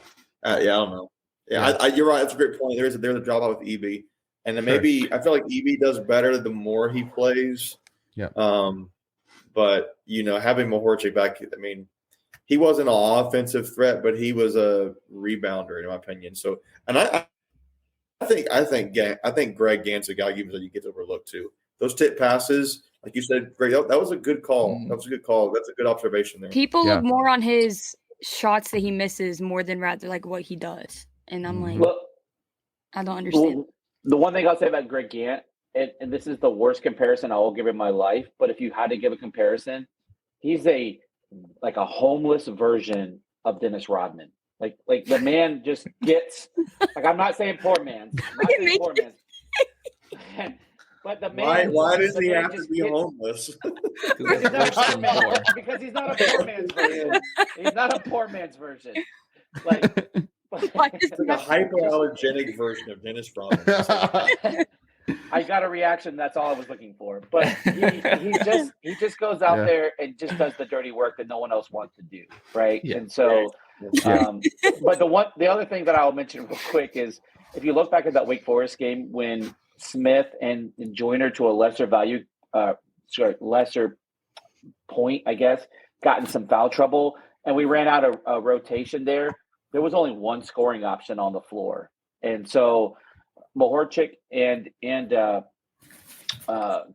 you're right. That's a great point. There's a drop off with EB, and then maybe I feel like EB does better the more he plays. Yeah. But having Mahorchik back, I mean, he wasn't an offensive threat, but he was a rebounder in my opinion. So, and I think Greg Gant's a guy you get overlooked too. Those tip passes, like you said, Greg, that was a good call. That was a good call. That's a good observation there. People look more on his shots that he misses more than rather like what he does. And I'm like, I don't understand. The one thing I'll say about Greg Gant, and this is the worst comparison I will give in my life, but if you had to give a comparison, he's a homeless version of Dennis Rodman. Like the man just gets like, I'm not saying poor man's. But the man, why does he have to be homeless? Because he's not a poor man's version. He's not a poor man's version. Like, it's like a hypoallergenic version of Dennis Rodman. I got a reaction. That's all I was looking for. But he just goes out there and just does the dirty work that no one else wants to do, right? Yeah. And so, but the other thing that I'll mention real quick is if you look back at that Wake Forest game when Smith and Joyner to a lesser point, I guess, got in some foul trouble, and we ran out of a rotation there. There was only one scoring option on the floor, and so Mahorchik and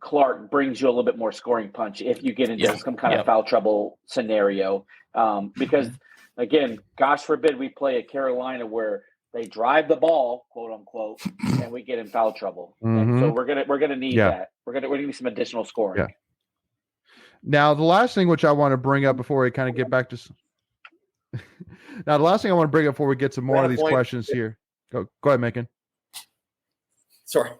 Clark brings you a little bit more scoring punch if you get into some kind of foul trouble scenario. Because again, gosh forbid we play at Carolina where they drive the ball, quote unquote, and we get in foul trouble. And so we're gonna need that. We're gonna need some additional scoring. Yeah. Now the last thing which I want to bring up before we kind of get back to now the last thing I want to bring up before we get to more of these questions here. Go ahead, Macon. Sorry.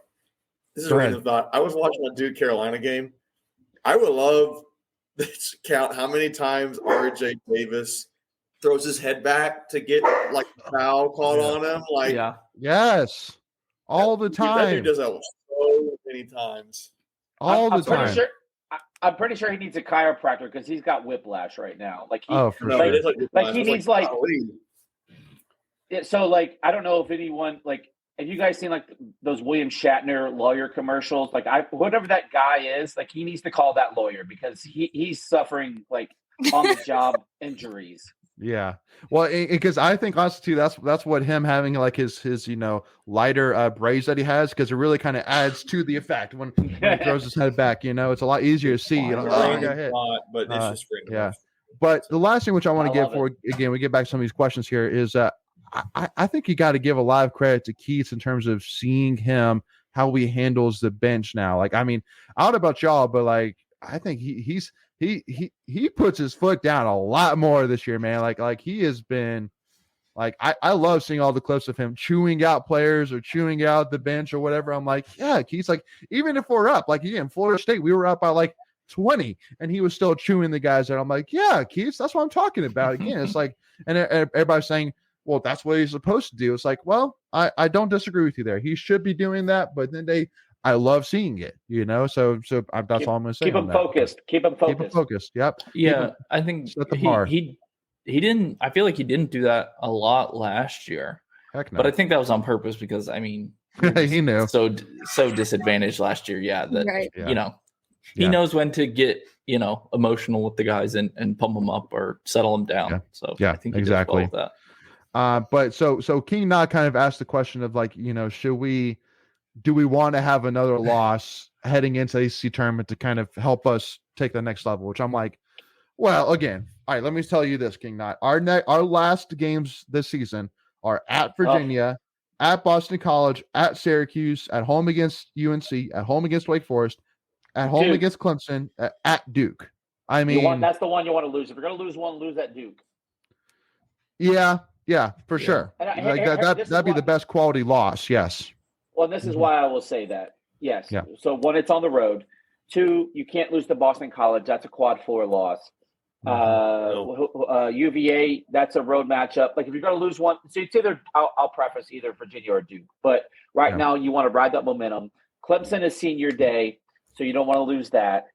This is a random thought. I was watching a Duke Carolina game. I would love to count how many times RJ Davis throws his head back to get like a foul called on him. Like, yes, all the time. That dude does that so many times. All the time. I'm pretty sure he needs a chiropractor because he's got whiplash right now. Like he, for sure. Like he needs like. So like I don't know if anyone like. Have you guys seen like those William Shatner lawyer commercials? Like whatever that guy is, like he needs to call that lawyer because he's suffering like on the job injuries. Yeah. Well, because I think honestly too, that's what him having like his lighter braids that he has, because it really kind of adds to the effect when he throws his head back. It's a lot easier to see. But it's just yeah. But the last thing which I want to get for again, we get back to some of these questions here is I think you got to give a lot of credit to Keith in terms of seeing him, how he handles the bench now. Like, I mean, I don't know about y'all, but like, I think he puts his foot down a lot more this year, man. Like he has been like, I love seeing all the clips of him chewing out players or chewing out the bench or whatever. I'm like, yeah, Keith's like, even if we're up, like again, Florida State, we were up by like 20 and he was still chewing the guys out. I'm like, yeah, Keith, that's what I'm talking about. Again, it's like, and everybody's saying, well, that's what he's supposed to do. It's like, well, I don't disagree with you there. He should be doing that, but then I love seeing it, So that's all I'm going to say. Keep him focused. Keep him focused. Yep. Yeah, I think he didn't. I feel like he didn't do that a lot last year. Heck no. But I think that was on purpose because I mean, he knew so disadvantaged last year. Yeah, that right. He knows when to get emotional with the guys and pump them up or settle them down. Yeah. So yeah, I think he exactly. does well with that. But so King Knot kind of asked the question of like, do we want to have another loss heading into the ACC tournament to kind of help us take the next level? Which I'm like, well, again, all right, let me tell you this, King Knot. Our last games this season are at Virginia, at Boston College, at Syracuse, at home against UNC, at home against Wake Forest, at home Duke. against Clemson, at Duke. I mean, that's the one you want to lose. If you're going to lose one, lose at Duke. Yeah, for sure. Like that'd be the best quality loss. Yes. Well, this is why I will say that. Yes. Yeah. So one, it's on the road. Two, you can't lose to Boston College. That's a quad 4 loss. UVA, that's a road matchup. Like if you're going to lose one, so it's either I'll preface either Virginia or Duke. But right now you want to ride that momentum. Clemson is senior day, so you don't want to lose that.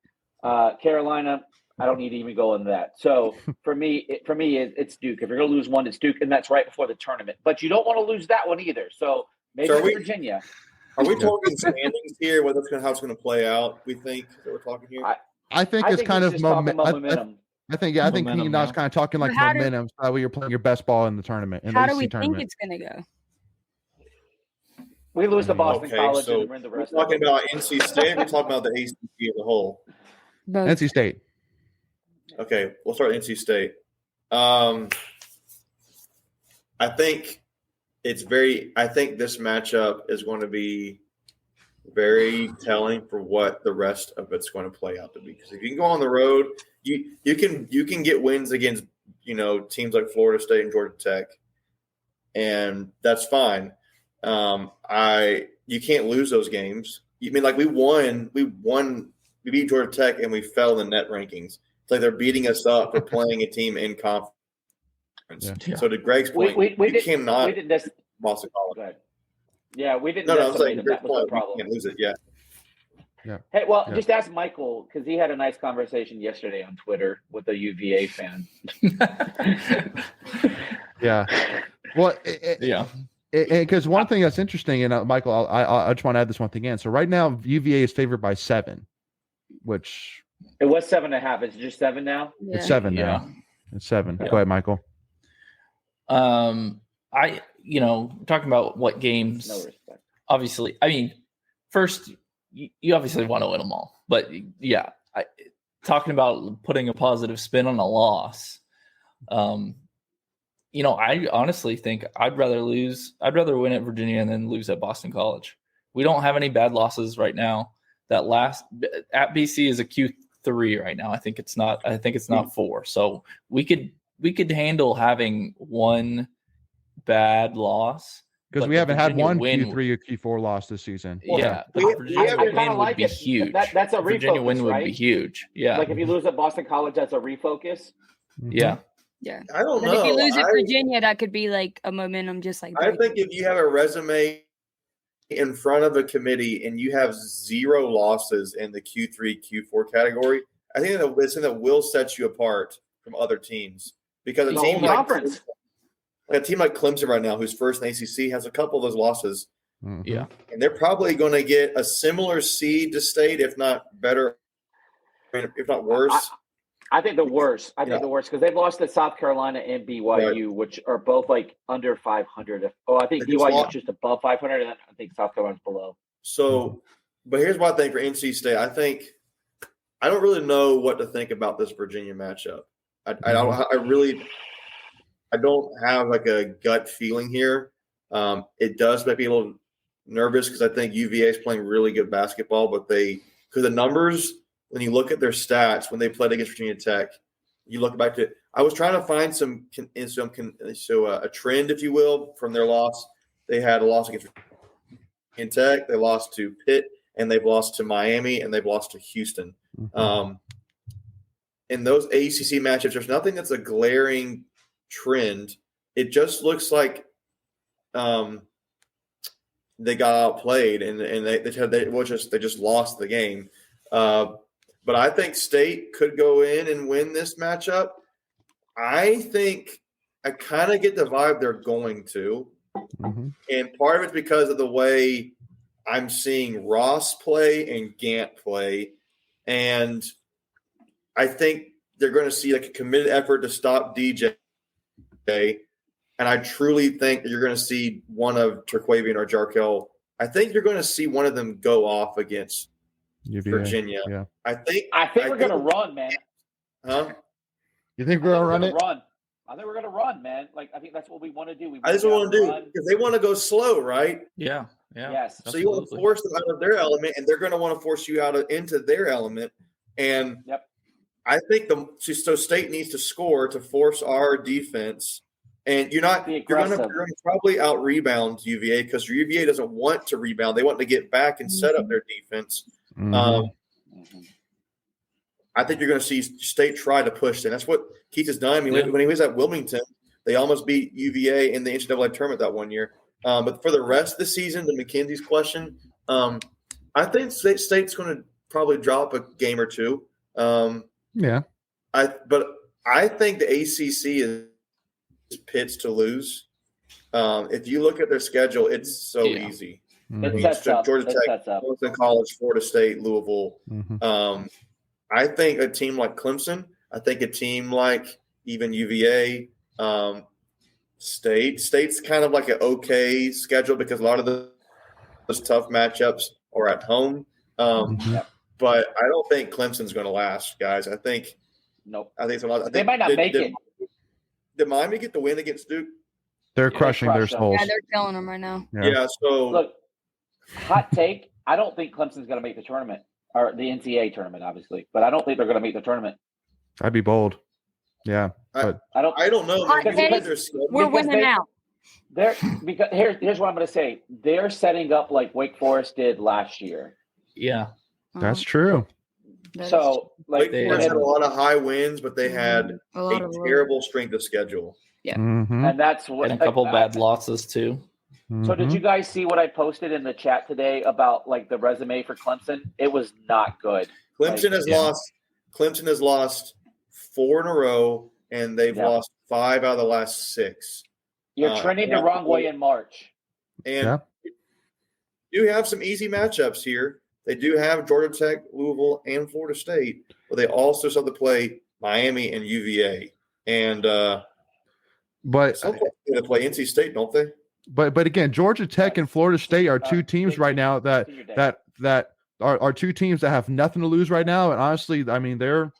Carolina, I don't need to even go into that. So for me, it's Duke. If you're going to lose one, it's Duke, and that's right before the tournament. But you don't want to lose that one either. So maybe Virginia. Are we talking standings here? How it's going to play out? We think that we're talking here. I think it's kind of momentum. I think King Knot's kind of talking like momentum. That way you're playing your best ball in the tournament. How do we think it's going to go? We lose to Boston College and win the rest. We're talking about NC State. We're talking about the ACC as a whole. Both. NC State. Okay, we'll start with NC State. I think this matchup is going to be very telling for what the rest of it's going to play out to be. Because if you can go on the road, you can get wins against teams like Florida State and Georgia Tech, and that's fine. You can't lose those games. You mean like we beat Georgia Tech and we fell in the net rankings. It's like they're beating us up for playing a team in conference. Yeah. So to Greg's point, we cannot Boston College. Yeah, we didn't No, I'm decimate saying him. That was the problem. We can't lose it. Yeah. Hey, well, just ask Michael because he had a nice conversation yesterday on Twitter with a UVA fan. Yeah. Well, Yeah. because one thing that's interesting, and Michael, I just want to add this one thing in. So right now, UVA is favored by 7, which It was 7.5. It's just 7 now. Yeah. it's 7 Yeah. now. It's 7. Yeah. Go ahead, Michael. Talking about what games. No respect. Obviously, I mean, first you obviously want to win them all, but yeah, talking about putting a positive spin on a loss. I honestly think I'd rather win at Virginia and then lose at Boston College. We don't have any bad losses right now. That last at BC is a Q3 right now. I think it's not 4. So we could handle having one bad loss Because we haven't had one Q3 or Q4 loss this season. Yeah, Virginia win would be huge. That's a refocus, Virginia win would right? be huge. Yeah, Like if you lose at Boston College, that's a refocus. Yeah. Yeah. I don't But know. if you lose at Virginia, that could be like a momentum just like I think if you have a resume in front of a committee and you have 0 losses in the Q3, Q4 category, I think that it's something that will set you apart from other teams. Because a team like Clemson right now, who's first in ACC, has a couple of those losses. Mm-hmm. Yeah. And they're probably going to get a similar seed to State, if not better, if not worse. I think the worst. I think the worst because they've lost to South Carolina and BYU, which are both like under 500. I think BYU is just above 500, and I think South Carolina's below. So, but here's what I think for NC State. I don't really know what to think about this Virginia matchup. I don't have like a gut feeling here. It does make me a little nervous because I think UVA is playing really good basketball, but because the numbers, when you look at their stats when they played against Virginia Tech, you look back to. I was trying to find a trend, if you will, from their loss. They had a loss against Virginia Tech, they lost to Pitt, and they've lost to Miami, and they've lost to Houston. Mm-hmm. In those ACC matchups, there's nothing that's a glaring trend. It just looks like they got outplayed and they just lost the game. But I think State could go in and win this matchup. I think I kind of get the vibe they're going to. Mm-hmm. And part of it's because of the way I'm seeing Ross play and Gant play. And I think they're going to see like a committed effort to stop DJ. And I truly think that you're going to see one of Terquavian or Jarkel. I think you're going to see one of them go off against UVA, Virginia. Yeah. I think we're going to run, man. Huh? You think we're going to run it? I think we're going to run, man. Like I think that's what we want to do. I just want to do because they want to go slow, right? Yeah. Yes. So you want to force them out of their element, and they're going to want to force you into their element. And I think so State needs to score to force our defense. And you're going to probably out rebound UVA because UVA doesn't want to rebound. They want to get back and set up their defense. Mm-hmm. I think you're going to see State try to push, and that's what Keith has done. I mean, when he was at Wilmington, they almost beat UVA in the NCAA tournament that one year. But for the rest of the season, to McKenzie's question, I think State's going to probably drop a game or two. But I think the ACC is Pitt's to lose. If you look at their schedule, it's so easy. Mm-hmm. Georgia Tech, Boston College, Florida State, Louisville. Mm-hmm. I think a team like Clemson, I think a team like even UVA, State's kind of like an okay schedule because a lot of those tough matchups are at home. But I don't think Clemson's going to last, guys. I think it's a lot. They might not make it. Did Miami get the win against Duke? They're crushing their souls. Yeah, they're killing them right now. Yeah. So look, hot take. I don't think Clemson's going to make the tournament or the NCAA tournament, obviously, but I don't think they're going to make the tournament. I'd be bold. Yeah, but I don't know. We're winning now. Because here's what I'm going to say. They're setting up like Wake Forest did last year. Yeah, that's true. So, like, Wake Forest had a lot of high wins, but they had a terrible strength of schedule. Yeah, and that's what and a couple bad losses too. So did you guys see what I posted in the chat today about like the resume for Clemson? It was not good. Clemson has lost 4 in a row, and they've lost 5 out of the last 6. You're trending the wrong way in March. And you have some easy matchups here. They do have Georgia Tech, Louisville, and Florida State, but they also still have to play Miami and UVA. And but they play NC State, don't they? But again, Georgia Tech and Florida State are 2 teams right now that are 2 teams that have nothing to lose right now. And honestly, I mean, they're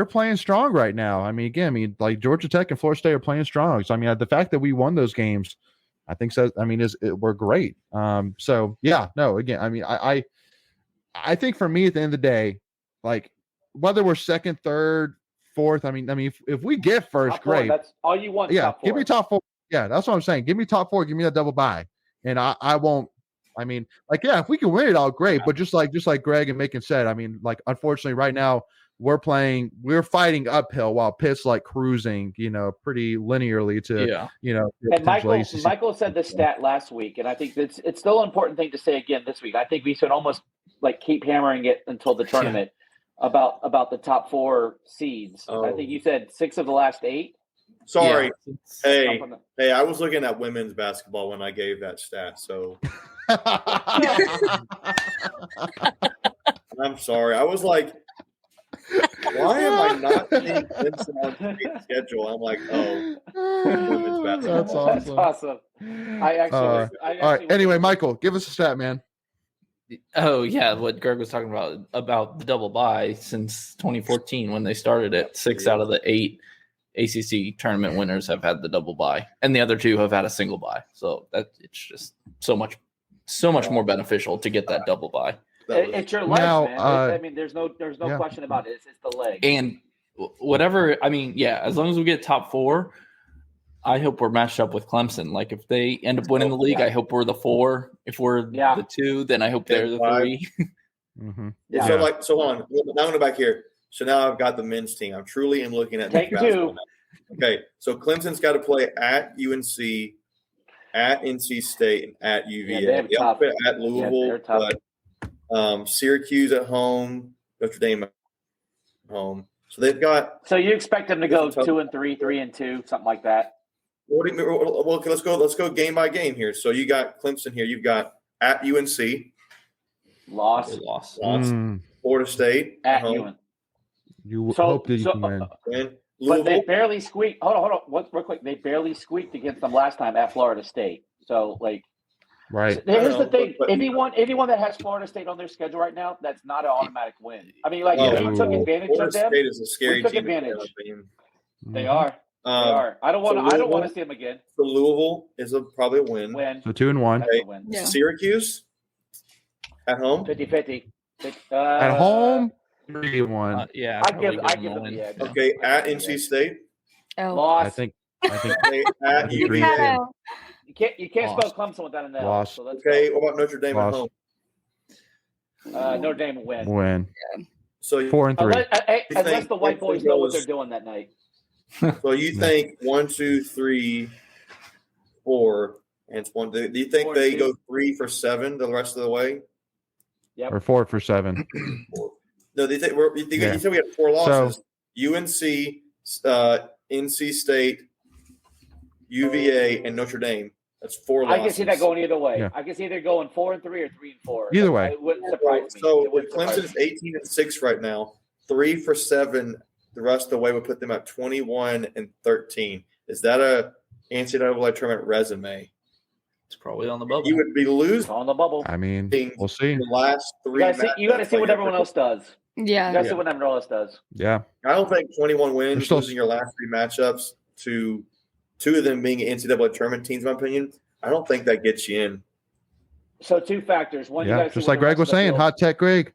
playing strong right now. I mean, again, like Georgia Tech and Florida State are playing strong. So I mean, the fact that we won those games, I think we're great. So yeah, no, again, I mean, I think for me at the end of the day, like whether we're second, third, fourth, I mean, if we get first, top 4, great. that's all you want. Yeah, top 4. give me top 4. Yeah, that's what I'm saying. Give me top 4. Give me that double bye, and I won't. I mean, like, yeah, if we can win it all, great. But just like Greg and Macon said, I mean, like, unfortunately, right now we're fighting uphill while Pitt's like cruising, pretty linearly to, And Michael said this stat last week, and I think it's still an important thing to say again this week. I think we should almost like keep hammering it until the tournament about the top 4 seeds. Oh. I think you said 6 of the last 8. Sorry. Yeah. Hey, I was looking at women's basketball when I gave that stat, so I'm sorry. I was like, why am I not seeing Clemson on the schedule? I'm like, women's basketball. That's awesome. I actually all right. Anyway, Michael, give us a stat, man. Oh yeah, what Greg was talking about the double bye since 2014 when they started it. 6 out of the 8 ACC tournament winners have had the double bye, and the other 2 have had a single bye. So that it's just so much more beneficial to get that double bye. It's your legs, man. I mean, there's no question about it. It's the leg. And whatever. I mean, yeah, as long as we get top 4, I hope we're matched up with Clemson. Like if they end up winning the league, I hope we're the 4. If we're the 2, then I hope they're the 3. Mm-hmm. So hold on. Now I'm going back here. So now I've got the men's team. I'm truly looking at Take 2. Okay, so Clemson's got to play at UNC, at NC State, and at UVA. Yeah, they all play at Louisville, but Syracuse at home, Notre Dame at home. So they've got. So you expect them to go 2-3, 3-2, something like that? Well, okay, let's go game by game here. So you got Clemson here. You've got at UNC, loss. Florida State at UNC. You hope that you can win. But they barely squeaked. Hold on. Real quick. They barely squeaked against them last time at Florida State. So, like, right. Here's the thing. Anyone that has Florida State on their schedule right now, that's not an automatic win. I mean, like, we took advantage Florida of them. State is a scary we took team. Advantage. They Mm-hmm. are. They are. I don't want to see them again. So Louisville is probably a win. So 2-1. Okay. Yeah. Syracuse at home. 50-50. At home. 3-1. Yeah, I give them the edge. Okay, at NC State. Loss. I think at UVA. You can't spell Clemson without an L. Loss. So okay, what about Notre Dame at home? Notre Dame will win. Yeah. So 4-3. Unless the white boys know what they're doing that night. So you think 1, 2, 3, 4, and it's 1. Do you think they go 3 for 7 the rest of the way? Yep. Or 4 for 7. No, you said we had 4 losses. So, UNC, NC State, UVA, and Notre Dame. That's 4 losses. I can see that going either way. Yeah. I can see either going 4-3 or 3-4. Either way. It wouldn't surprise me. So Clemson's 18-6 right now. 3 for 7 the rest of the way would put them at 21-13. Is that a NCAA tournament resume? It's probably on the bubble. You would be losing on the bubble. I mean, we'll see. The last 3. You got to see what everyone else does. Yeah. You got to see what everyone else does. Yeah. I don't think 21 wins, losing your last 3 matchups to 2 of them being NCAA tournament teams, in my opinion, I don't think that gets you in. So 2 factors. One, you just like Greg was saying, hot tech Greg.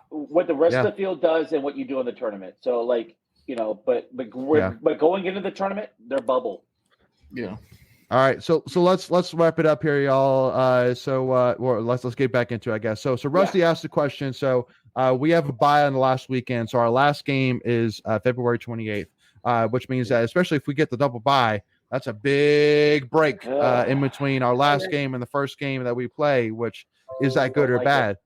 What the rest of the field does and what you do in the tournament. So, like, but going into the tournament, they're bubble. Yeah. All right, so let's wrap it up here, y'all. Let's get back into it, I guess. So Rusty asked the question. So we have a bye on the last weekend. So our last game is February 28th, which means that especially if we get the double bye, That's a big break in between our last game and the first game that we play, which is that good or bad?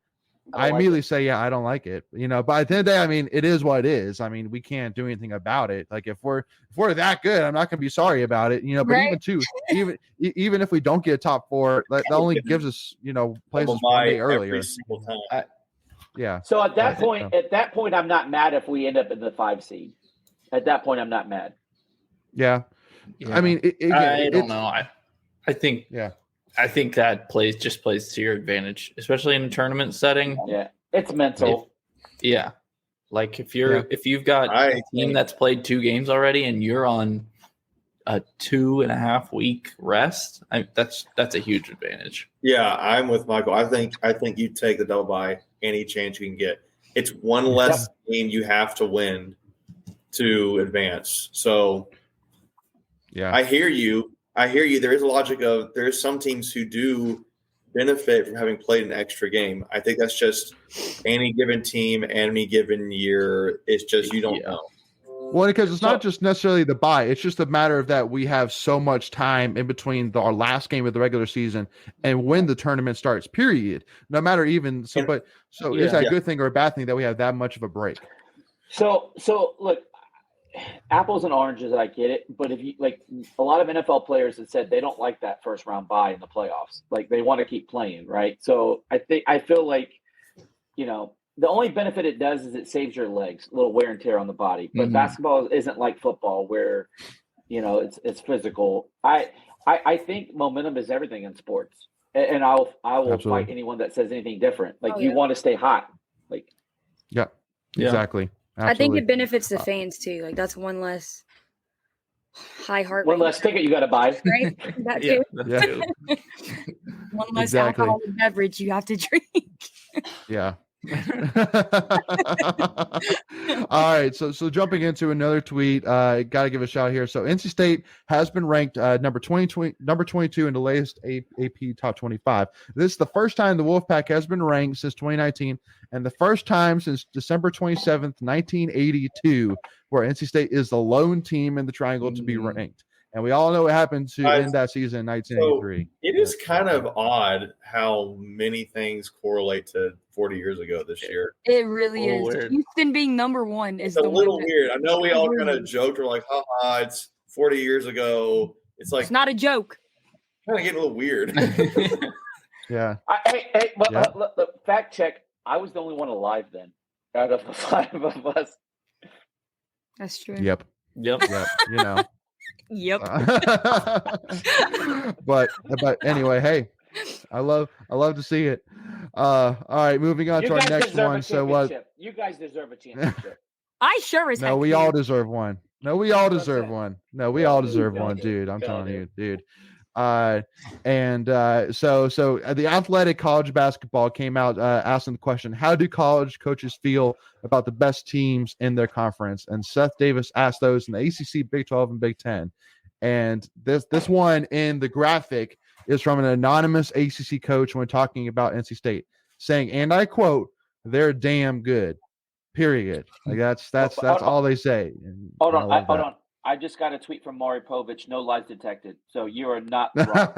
I immediately say, yeah, I don't like it. But at the end of the day, I mean, it is what it is. I mean, we can't do anything about it. Like if we're that good, I'm not going to be sorry about it. But Right. even if we don't get top 4, that only gives us, places one day earlier. Every single time. Yeah. So at that point, I'm not mad if we end up in the 5 seed. At that point, I'm not mad. Yeah. I mean, I don't know. I think yeah. I think that plays to your advantage, especially in a tournament setting. Yeah, it's mental. Like if you've got a team that's played 2 games already and you're on a 2.5 week rest, that's a huge advantage. Yeah, I'm with Michael. I think you take the double bye any chance you can get. It's one less game you have to win to advance. So yeah, I hear you. There is a logic of there's some teams who do benefit from having played an extra game. I think that's just any given team, any given year. It's just you don't know. Well, because it's not just necessarily the bye. It's just a matter of that we have so much time in between our last game of the regular season and when the tournament starts, period. No matter even – is that a good thing or a bad thing that we have that much of a break? So look, apples and oranges, I get it. But if you like a lot of NFL players have said they don't like that first round bye in the playoffs. Like they want to keep playing, right? So I feel like, the only benefit it does is it saves your legs, a little wear and tear on the body. But basketball isn't like football where, it's physical. I think momentum is everything in sports. And I will Absolutely. fight anyone that says anything different. Like you want to stay hot. Like Exactly. Absolutely. I think it benefits the fans too. Like that's one less high heart rate. One less ticket you got to buy. Right? That too. Yeah. One less Exactly. alcoholic beverage you have to drink. Yeah. All right, so jumping into another tweet, got to give a shout here. So NC State has been ranked number 22 in the latest AP Top 25. This is the first time the Wolfpack has been ranked since 2019, and the first time since December 27th, 1982, where NC State is the lone team in the triangle to be ranked. And we all know what happened to end that season in 1983. So it is kind of odd how many things correlate to 40 years ago this year. It really is. Weird. Houston being number 1 is It's a little one weird. I know we all kind of joked. We're like, haha, it's 40 years ago. It's like it's not a joke. kind of getting a little weird. Yeah. Look, fact check. I was the only one alive then out of the 5 of us. That's true. Yep. Yep. Yep. But anyway, hey, I love to see it. All right, moving on to our next one. So what? You guys deserve a championship. I sure as heck No, we do. all deserve one. No, we all deserve one. No, we all deserve one, dude. I'm telling you, dude. So the Athletic College Basketball came out asking the question, how do college coaches feel about the best teams in their conference? And Seth Davis asked those in the ACC, Big 12, and Big 10. And this one in the graphic is from an anonymous ACC coach when talking about NC State, saying, and I quote, "They're damn good." Period. Like that's all they say. And Hold on. I just got a tweet from Maury Povich. No lies detected. So you are not wrong.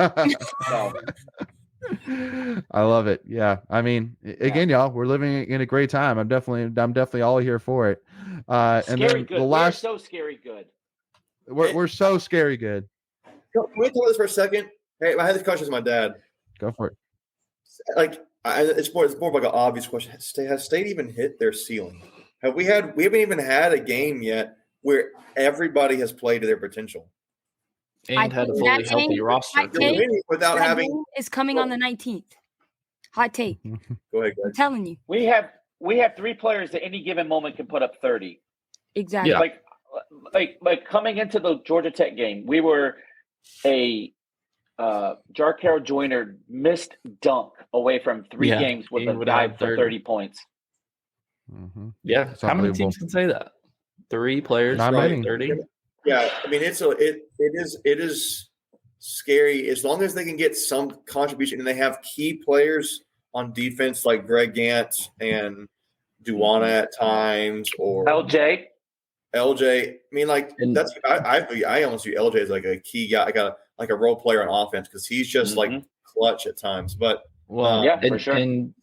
I love it. Yeah. I mean, again, y'all, we're living in a great time. I'm definitely all here for it. And then good. the last, we're so scary good. We're so scary good. Can we talk this for a second? Hey, I had this question with my dad. Go for it. Like, it's more of like an obvious question. Has State even hit their ceiling? We haven't even had a game yet where everybody has played to their potential and had a fully healthy roster. Without having is coming on the 19th. Hot take. Go ahead, I'm telling you. We have 3 players at any given moment can put up 30. Exactly. Yeah. Like coming into the Georgia Tech game, we were a Jarcaro Joyner missed dunk away from 3 games with a dive for 30 points. Mm-hmm. Yeah. How many teams can say that? 3 players, Not many. 30. Yeah, I mean it is scary as long as they can get some contribution and they have key players on defense like Greg Gant and Duana at times or LJ. LJ. I mean, like And- that's I almost view LJ as like a key guy, like a role player on offense because he's just like clutch at times. But Well, Yeah, and, for sure. And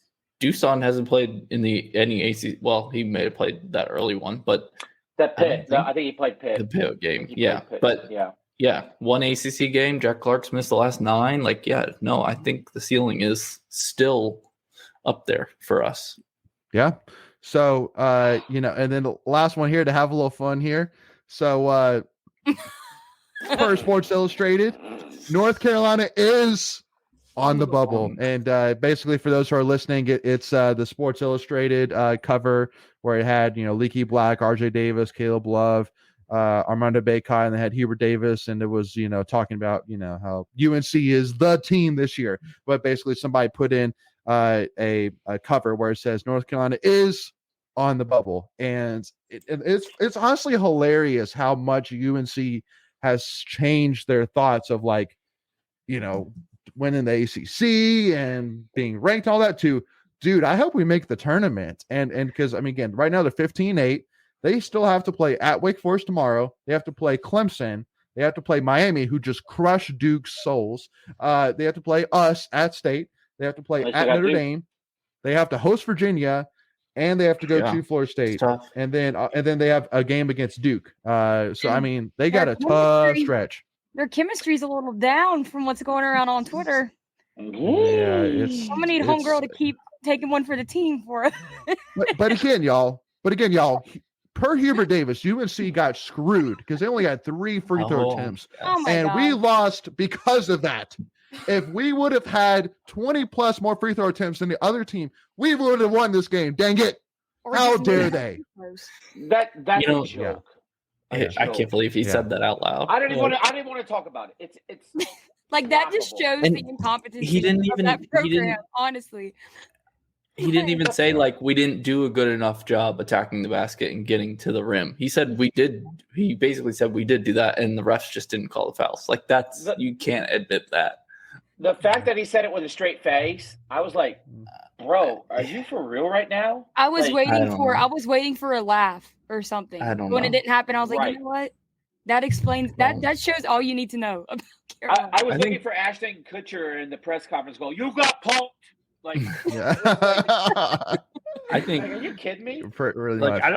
Doosan hasn't played in any AC. Well, he may have played that early one, but That Pitt. I think he played Pitt. the Pitt game. He Yeah, played Pitt. but yeah. one ACC game. Jack Clark's missed the last 9. Like, no, I think the ceiling is still up there for us. Yeah. So, and then the last one here to have a little fun here. So, per Sports Illustrated, North Carolina is on the bubble. And basically, for those who are listening, it's the Sports Illustrated cover where it had, Leaky Black, RJ Davis, Caleb Love, Armando Bacot, and they had Hubert Davis. And it was, talking about, how UNC is the team this year. But basically, somebody put in a cover where it says North Carolina is on the bubble. And it's honestly hilarious how much UNC has changed their thoughts of like, winning the ACC and being ranked, all that to, dude, I hope we make the tournament. And because, again, right now they're 15-8. They still have to play at Wake Forest tomorrow. They have to play Clemson. They have to play Miami, who just crushed Duke's souls. They have to play us at State. They have to play at Notre Dame. They have to host Virginia, and they have to go to Florida State. And then they have a game against Duke. They got a tough stretch. Their chemistry's a little down from what's going around on Twitter. Yeah, I'm gonna need homegirl to keep taking one for the team for us. but again, y'all, per Hubert Davis, UNC got screwed because they only had 3 free throw attempts. We lost because of that. If we would have had 20 plus more free throw attempts than the other team, we would have won this game. Dang it. How dare they? That's a joke. Yeah. I can't believe he said that out loud. I didn't want to talk about it. It's like that just shows the incompetency of that program, honestly. He didn't even say like we didn't do a good enough job attacking the basket and getting to the rim. He said we did. He basically said we did do that, and the refs just didn't call the fouls. Like you can't admit that. The fact that he said it with a straight face, I was like, bro, are you for real right now? I was waiting for a laugh or something. When it didn't happen, I was like, you know what? That explains that shows all you need to know about Carolina. I was looking for Ashton Kutcher in the press conference going, you got punked. Like, I think. Are you kidding me? Really like, I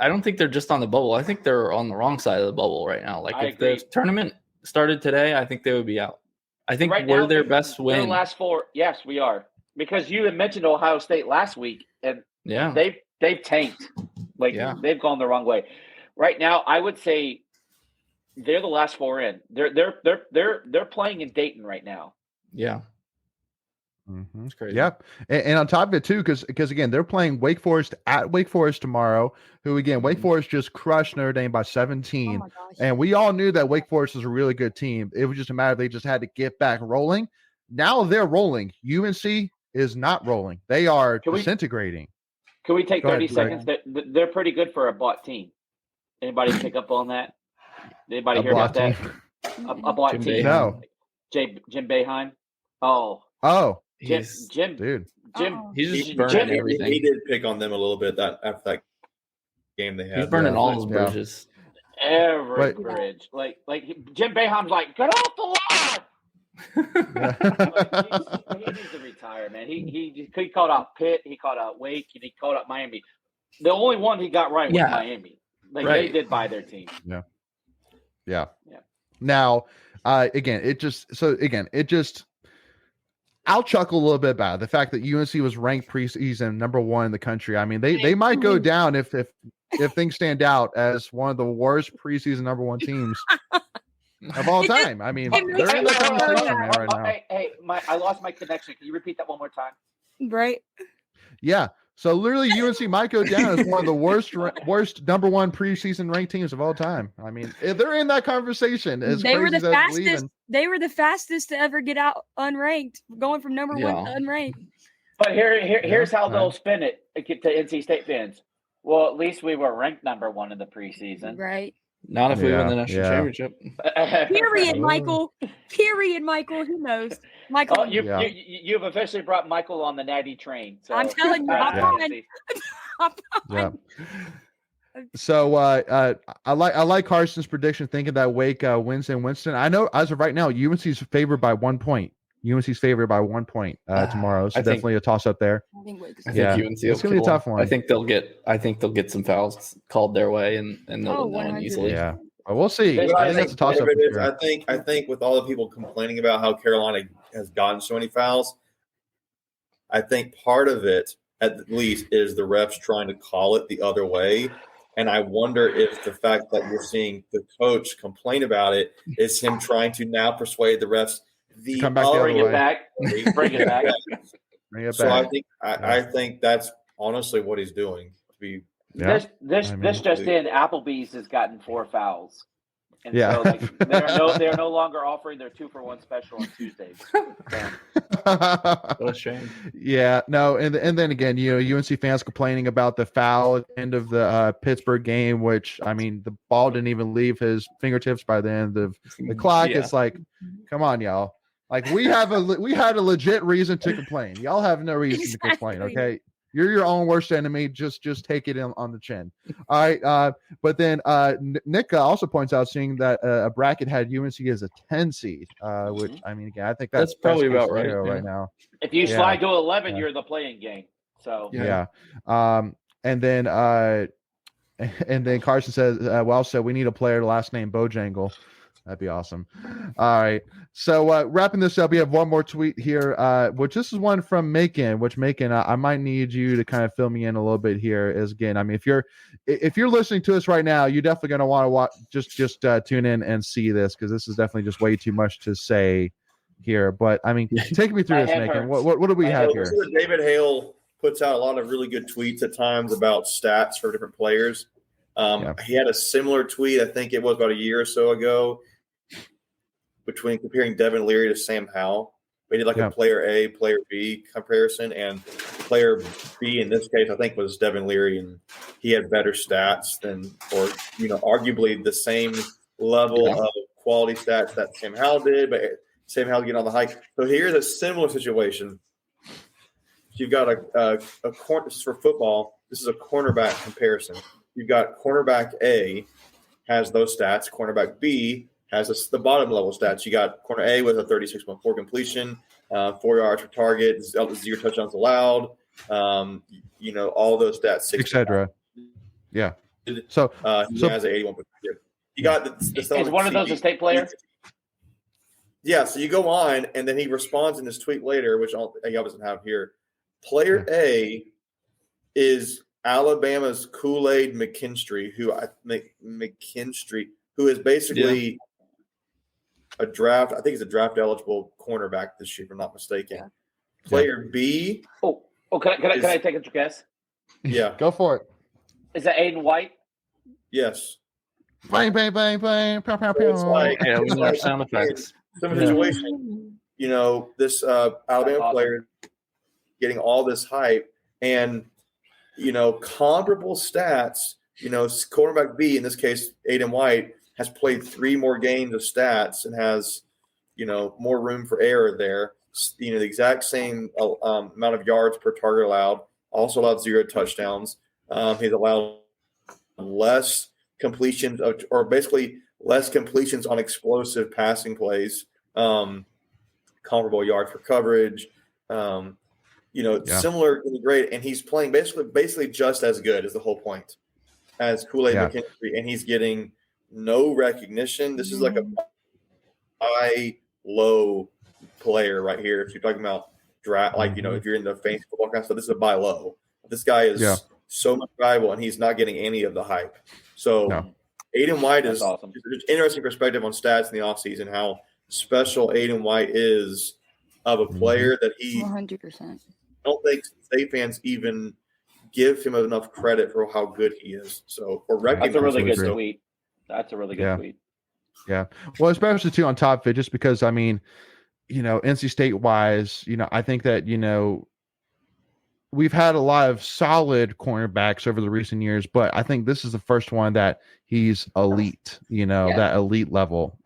don't think they're just on the bubble. I think they're on the wrong side of the bubble right now. Like, if the tournament started today, I think they would be out. I think we're their best win. Their last 4, yes, we are. Because you had mentioned Ohio State last week, and they've tanked. Like they've gone the wrong way. Right now, I would say they're the last 4 in. They're playing in Dayton right now. Yeah. Mm-hmm. It's crazy. Yep. And on top of it too, because again, they're playing Wake Forest at Wake Forest tomorrow, who again, Wake Forest just crushed Notre Dame by 17. And we all knew that Wake Forest is a really good team. It was just a matter of they just had to get back rolling. Now they're rolling. UNC is not rolling. They are disintegrating. Can we take 30 seconds? They're pretty good for a bought team. Anybody pick up on that? Anybody hear about that? A bought team? No. Jim Boeheim? Oh. Jim, dude. He's just burning everything. He did pick on them a little bit after that game they had. He's burning all his bridges. Every bridge. Like Jim Boeheim's like, get off the line. He needs to retire, man. He called out Pitt, he called out Wake, and he called out Miami. The only one he got right was Miami. Like they did buy their team. Yeah. Now, it just I'll chuckle a little bit about it. The fact that UNC was ranked preseason number 1 in the country. I mean, they might go down if things stand out as one of the worst preseason number 1 teams of all time. I mean, they're in the conversation right now. Hey, I lost my connection. Can you repeat that one more time? Right. Yeah. So literally, UNC might go down as one of the worst number 1 preseason ranked teams of all time. I mean, if they're in that conversation. They were the fastest. They were the fastest to ever get out unranked, going from number 1 to unranked. But here's how they'll spin it to NC State fans. Well, at least we were ranked number 1 in the preseason, right? Not if we win the national championship. Period, Michael. Period, Michael. Who knows? Michael. Oh, you've officially brought Michael on the Natty train. So I'm telling you, I'm fine. Yeah. So I like Carson's prediction, thinking that Wake wins in Winston. I know as of right now, UNC's favored by 1 point. UNC's favored by 1 point tomorrow. So definitely a toss up there. I think Wake's I think UNC it's gonna be a tough one. I think they'll get some fouls called their way and they'll win easily. Yeah. We'll see. I think think that's a toss up. I think with all the people complaining about how Carolina has gotten so many fouls, I think part of it, at least, is the refs trying to call it the other way. And I wonder if the fact that you're seeing the coach complain about it is him trying to now persuade the refs come back the other way. Bring it back. So I think that's honestly what he's doing. This just in, Applebee's has gotten 4 fouls. And so they're no longer offering their 2-for-1 special on Tuesdays. What a shame. Yeah, no, and then again, UNC fans complaining about the foul at the end of the Pittsburgh game, which I mean, the ball didn't even leave his fingertips by the end of the clock. Yeah. It's like, come on, y'all. Like we had a legit reason to complain. Y'all have no reason to complain, okay? You're your own worst enemy. Just take it on the chin. All right. But then Nick also points out, seeing that a bracket had UNC as a 10 seed, which I mean, again, I think that's probably about right now. If you slide to 11, you're the playing game. So and then Carson says, so we need a player last name Bojangle. That'd be awesome. All right. So wrapping this up, we have one more tweet here, which this is one from Macon, I might need you to kind of fill me in a little bit here. Is again, I mean, if you're listening to us right now, you're definitely going to want to watch, just tune in and see this, because this is definitely just way too much to say here. But I mean, take me through this, Macon. What do we have here? David Hale puts out a lot of really good tweets at times about stats for different players. He had a similar tweet, I think it was about a year or so ago, between comparing Devin Leary to Sam Howell. We did a player A, player B comparison, and player B in this case, I think, was Devin Leary, and he had better stats than, or arguably the same level of quality stats that Sam Howell did, but Sam Howell getting on the hike. So here's a similar situation. You've got a corner. This is for football. This is a cornerback comparison. You've got cornerback A has those stats. Cornerback B has the bottom level stats. You got corner A with a 36.4 completion, 4 yards per target, 0 touchdowns allowed. All those stats, etc. Yeah. So he has an 81. You got is one of those a state player? Yeah. So you go on, and then he responds in this tweet later, which he doesn't have here. Player A is Alabama's Kool-Aid McKinstry, who is basically a draft. I think he's a draft eligible cornerback this year, if I'm not mistaken. Yeah. Player B. Can I take a guess? Yeah, go for it. Is that Aiden White? Yes. Bang bang bang bang. Pow pow pow. It's like, we have sound effects. Some situation. This Alabama player getting all this hype and comparable stats. Cornerback B, in this case, Aiden White, has played 3 more games of stats and has, more room for error there. The exact same amount of yards per target allowed, also allowed 0 touchdowns. He's allowed less completions or basically less completions on explosive passing plays, comparable yards per coverage, similar in the grade, and he's playing basically just as good, is the whole point, as Kool-Aid McKinstry, and he's getting no recognition. This is like a high-low player right here. If you're talking about draft, if you're in the fantasy football kind of stuff, this is a buy low. This guy is so much valuable, and he's not getting any of the hype. So Aiden White is awesome. There's interesting perspective on stats in the offseason, how special Aiden White is of a player that he 100%. I don't think state fans even give him enough credit for how good he is. So, that's a really good tweet. That's a really good tweet. Yeah. Well, especially too on top of it, just because NC State wise, I think that we've had a lot of solid cornerbacks over the recent years, but I think this is the first one that he's elite, that elite level,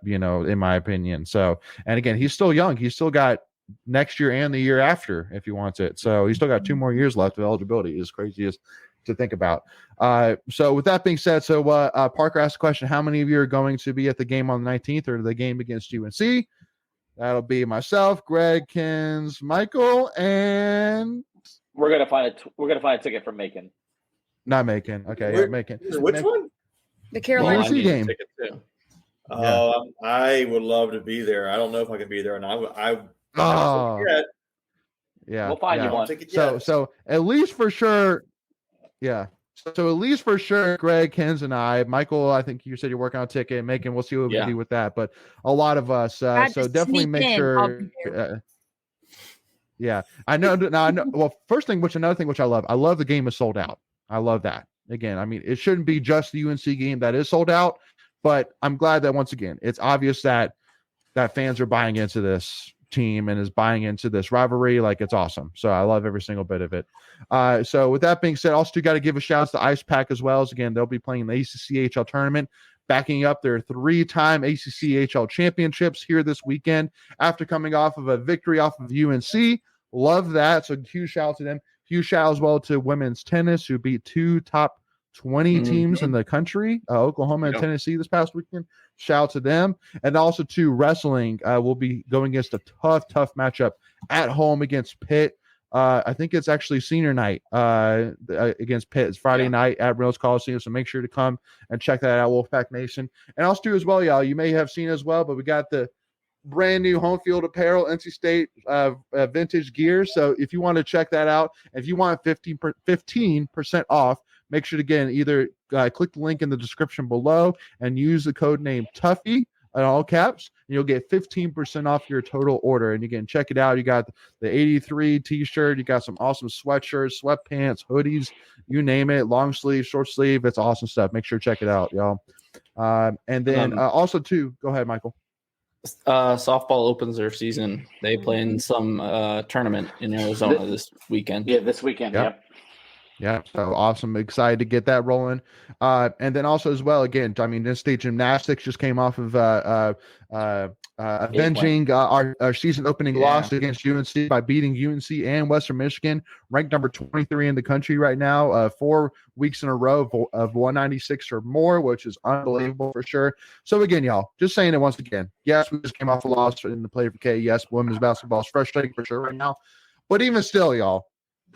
in my opinion. So, and again, he's still young. He's still got next year and the year after if he wants it. So he's still got 2 more years left of eligibility, as crazy as think about. So with that being said, Parker asked the question, how many of you are going to be at the game on the 19th or the game against UNC? That'll be myself, Greg, Kins, Michael, and we're gonna find a ticket for Macon. Not Macon. Okay, yeah, Macon. Which one? The Carolina UNC game. I would love to be there. I don't know if I can be there, and I yeah, we'll find you one. So at least for sure, yeah. So at least for sure, Greg, Kens, and I, Michael, I think you said you're working on a ticket. Macon, we'll see what we can do with that. But a lot of us, so definitely make sure. Yeah, I know. Now I know. Well, another thing which I love the game is sold out. I love that. Again, I mean, it shouldn't be just the UNC game that is sold out, but I'm glad that once again, it's obvious that fans are buying into this team and is buying into this rivalry. Like, it's awesome. So I love every single bit of it. So with that being said, also got to give a shout out to Ice Pack as well. As again, they'll be playing the ACCHL tournament, backing up their 3-time ACCHL championships here this weekend after coming off of a victory off of UNC. Love that. So huge shout out to them. Huge shout out as well to women's tennis, who beat 2 top 20 teams in the country, Oklahoma and Tennessee this past weekend. Shout out to them. And also to wrestling, will be going against a tough matchup at home against Pitt. I think it's actually senior night against Pitt. It's Friday night at Reynolds Coliseum, so make sure to come and check that out, Wolfpack Nation. And also too as well, y'all, you may have seen as well, but we got the brand new home field apparel, NC State vintage gear. So if you want to check that out, if you want 15% off, make sure to, again, either click the link in the description below and use the code name Tuffy in all caps, and you'll get 15% off your total order. And again, check it out. You got the 83 t-shirt, you got some awesome sweatshirts, sweatpants, hoodies, you name it, long sleeve, short sleeve. It's awesome stuff. Make sure to check it out, y'all. And then also too, go ahead, Michael. Softball opens their season. They play in some tournament in Arizona this weekend. Yeah, this weekend. Yep. Yeah, so awesome. Excited to get that rolling. And then also as well, again, I mean, this state gymnastics just came off of avenging our season opening loss against UNC by beating UNC and Western Michigan, ranked number 23 in the country right now, 4 weeks in a row of 196 or more, which is unbelievable for sure. So again, y'all, just saying it once again. Yes, we just came off a loss in the Play4Kay. Yes, women's basketball is frustrating for sure right now. But even still, y'all,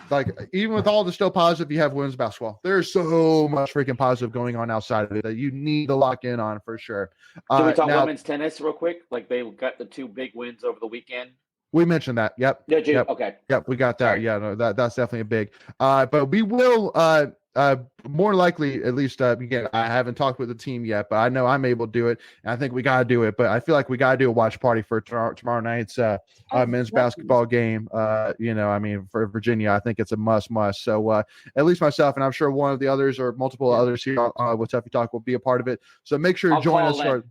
like, even with all the still positive, you have women's basketball. There's so much freaking positive going on outside of it that you need to lock in on for sure. Can we talk women's tennis real quick? Like, they got the 2 big wins over the weekend. We mentioned that. Yep. Did you? Yep. Okay. Yep. We got that. Sorry. Yeah. No, that's definitely a big. But we will. More likely, at least, again, I haven't talked with the team yet, but I know I'm able to do it, and I think we got to do it. But I feel like we got to do a watch party for tomorrow night's men's basketball game. I mean, for Virginia, I think it's a must. So at least myself, and I'm sure one of the others or multiple others here with Tuffy Talk will be a part of it. So make sure to join us.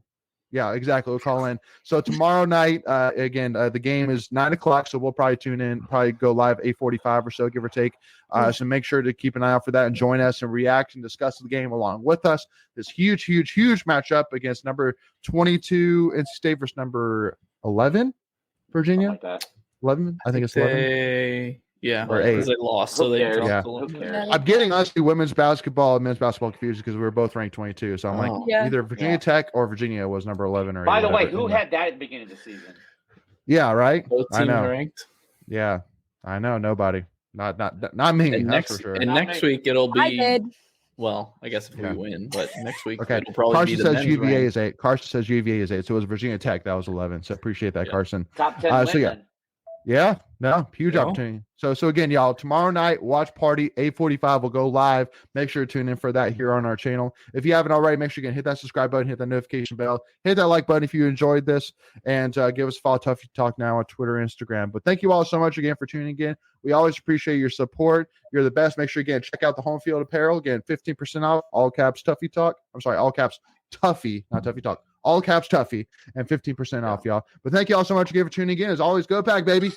Yeah, exactly. We'll call in. So tomorrow night, again, the game is 9:00, so we'll probably tune in, probably go live 8:45 or so, give or take. So make sure to keep an eye out for that and join us and react and discuss the game along with us. This huge matchup against number 22 NC State versus number 11 Virginia. Like that. 11, I think it's 11. Yeah, or 8. They lost, so they dropped a little bit. I'm getting honestly women's basketball and men's basketball confused because we were both ranked 22. So I'm like, either Virginia Tech or Virginia was number 11 or 8. By the way, who had that at the beginning of the season? Yeah, right. Both I know. Ranked. Yeah, I know. Nobody. Not me. And that's for sure. And next week it'll be. Well, I guess if we win, but next week it'll probably Carson be the says men's UVA rank. is 8. Carson says UVA is 8. So it was Virginia Tech that was 11. So appreciate that, Carson. Top 10 win, then. Yeah, no, huge opportunity. So again, y'all, tomorrow night, watch party, 8:45 will go live. Make sure to tune in for that here on our channel. If you haven't already, make sure you can hit that subscribe button, hit that notification bell, hit that like button if you enjoyed this, and give us a follow, Tuffy Talk now on Twitter and Instagram. But thank you all so much again for tuning in. We always appreciate your support. You're the best. Make sure, again, check out the home field apparel. Again, 15% off, all caps Tuffy Talk. I'm sorry, all caps Tuffy, not Tuffy Talk. All caps Tuffy, and 15% off, y'all. But thank you all so much again for tuning in. As always, go Pack, baby.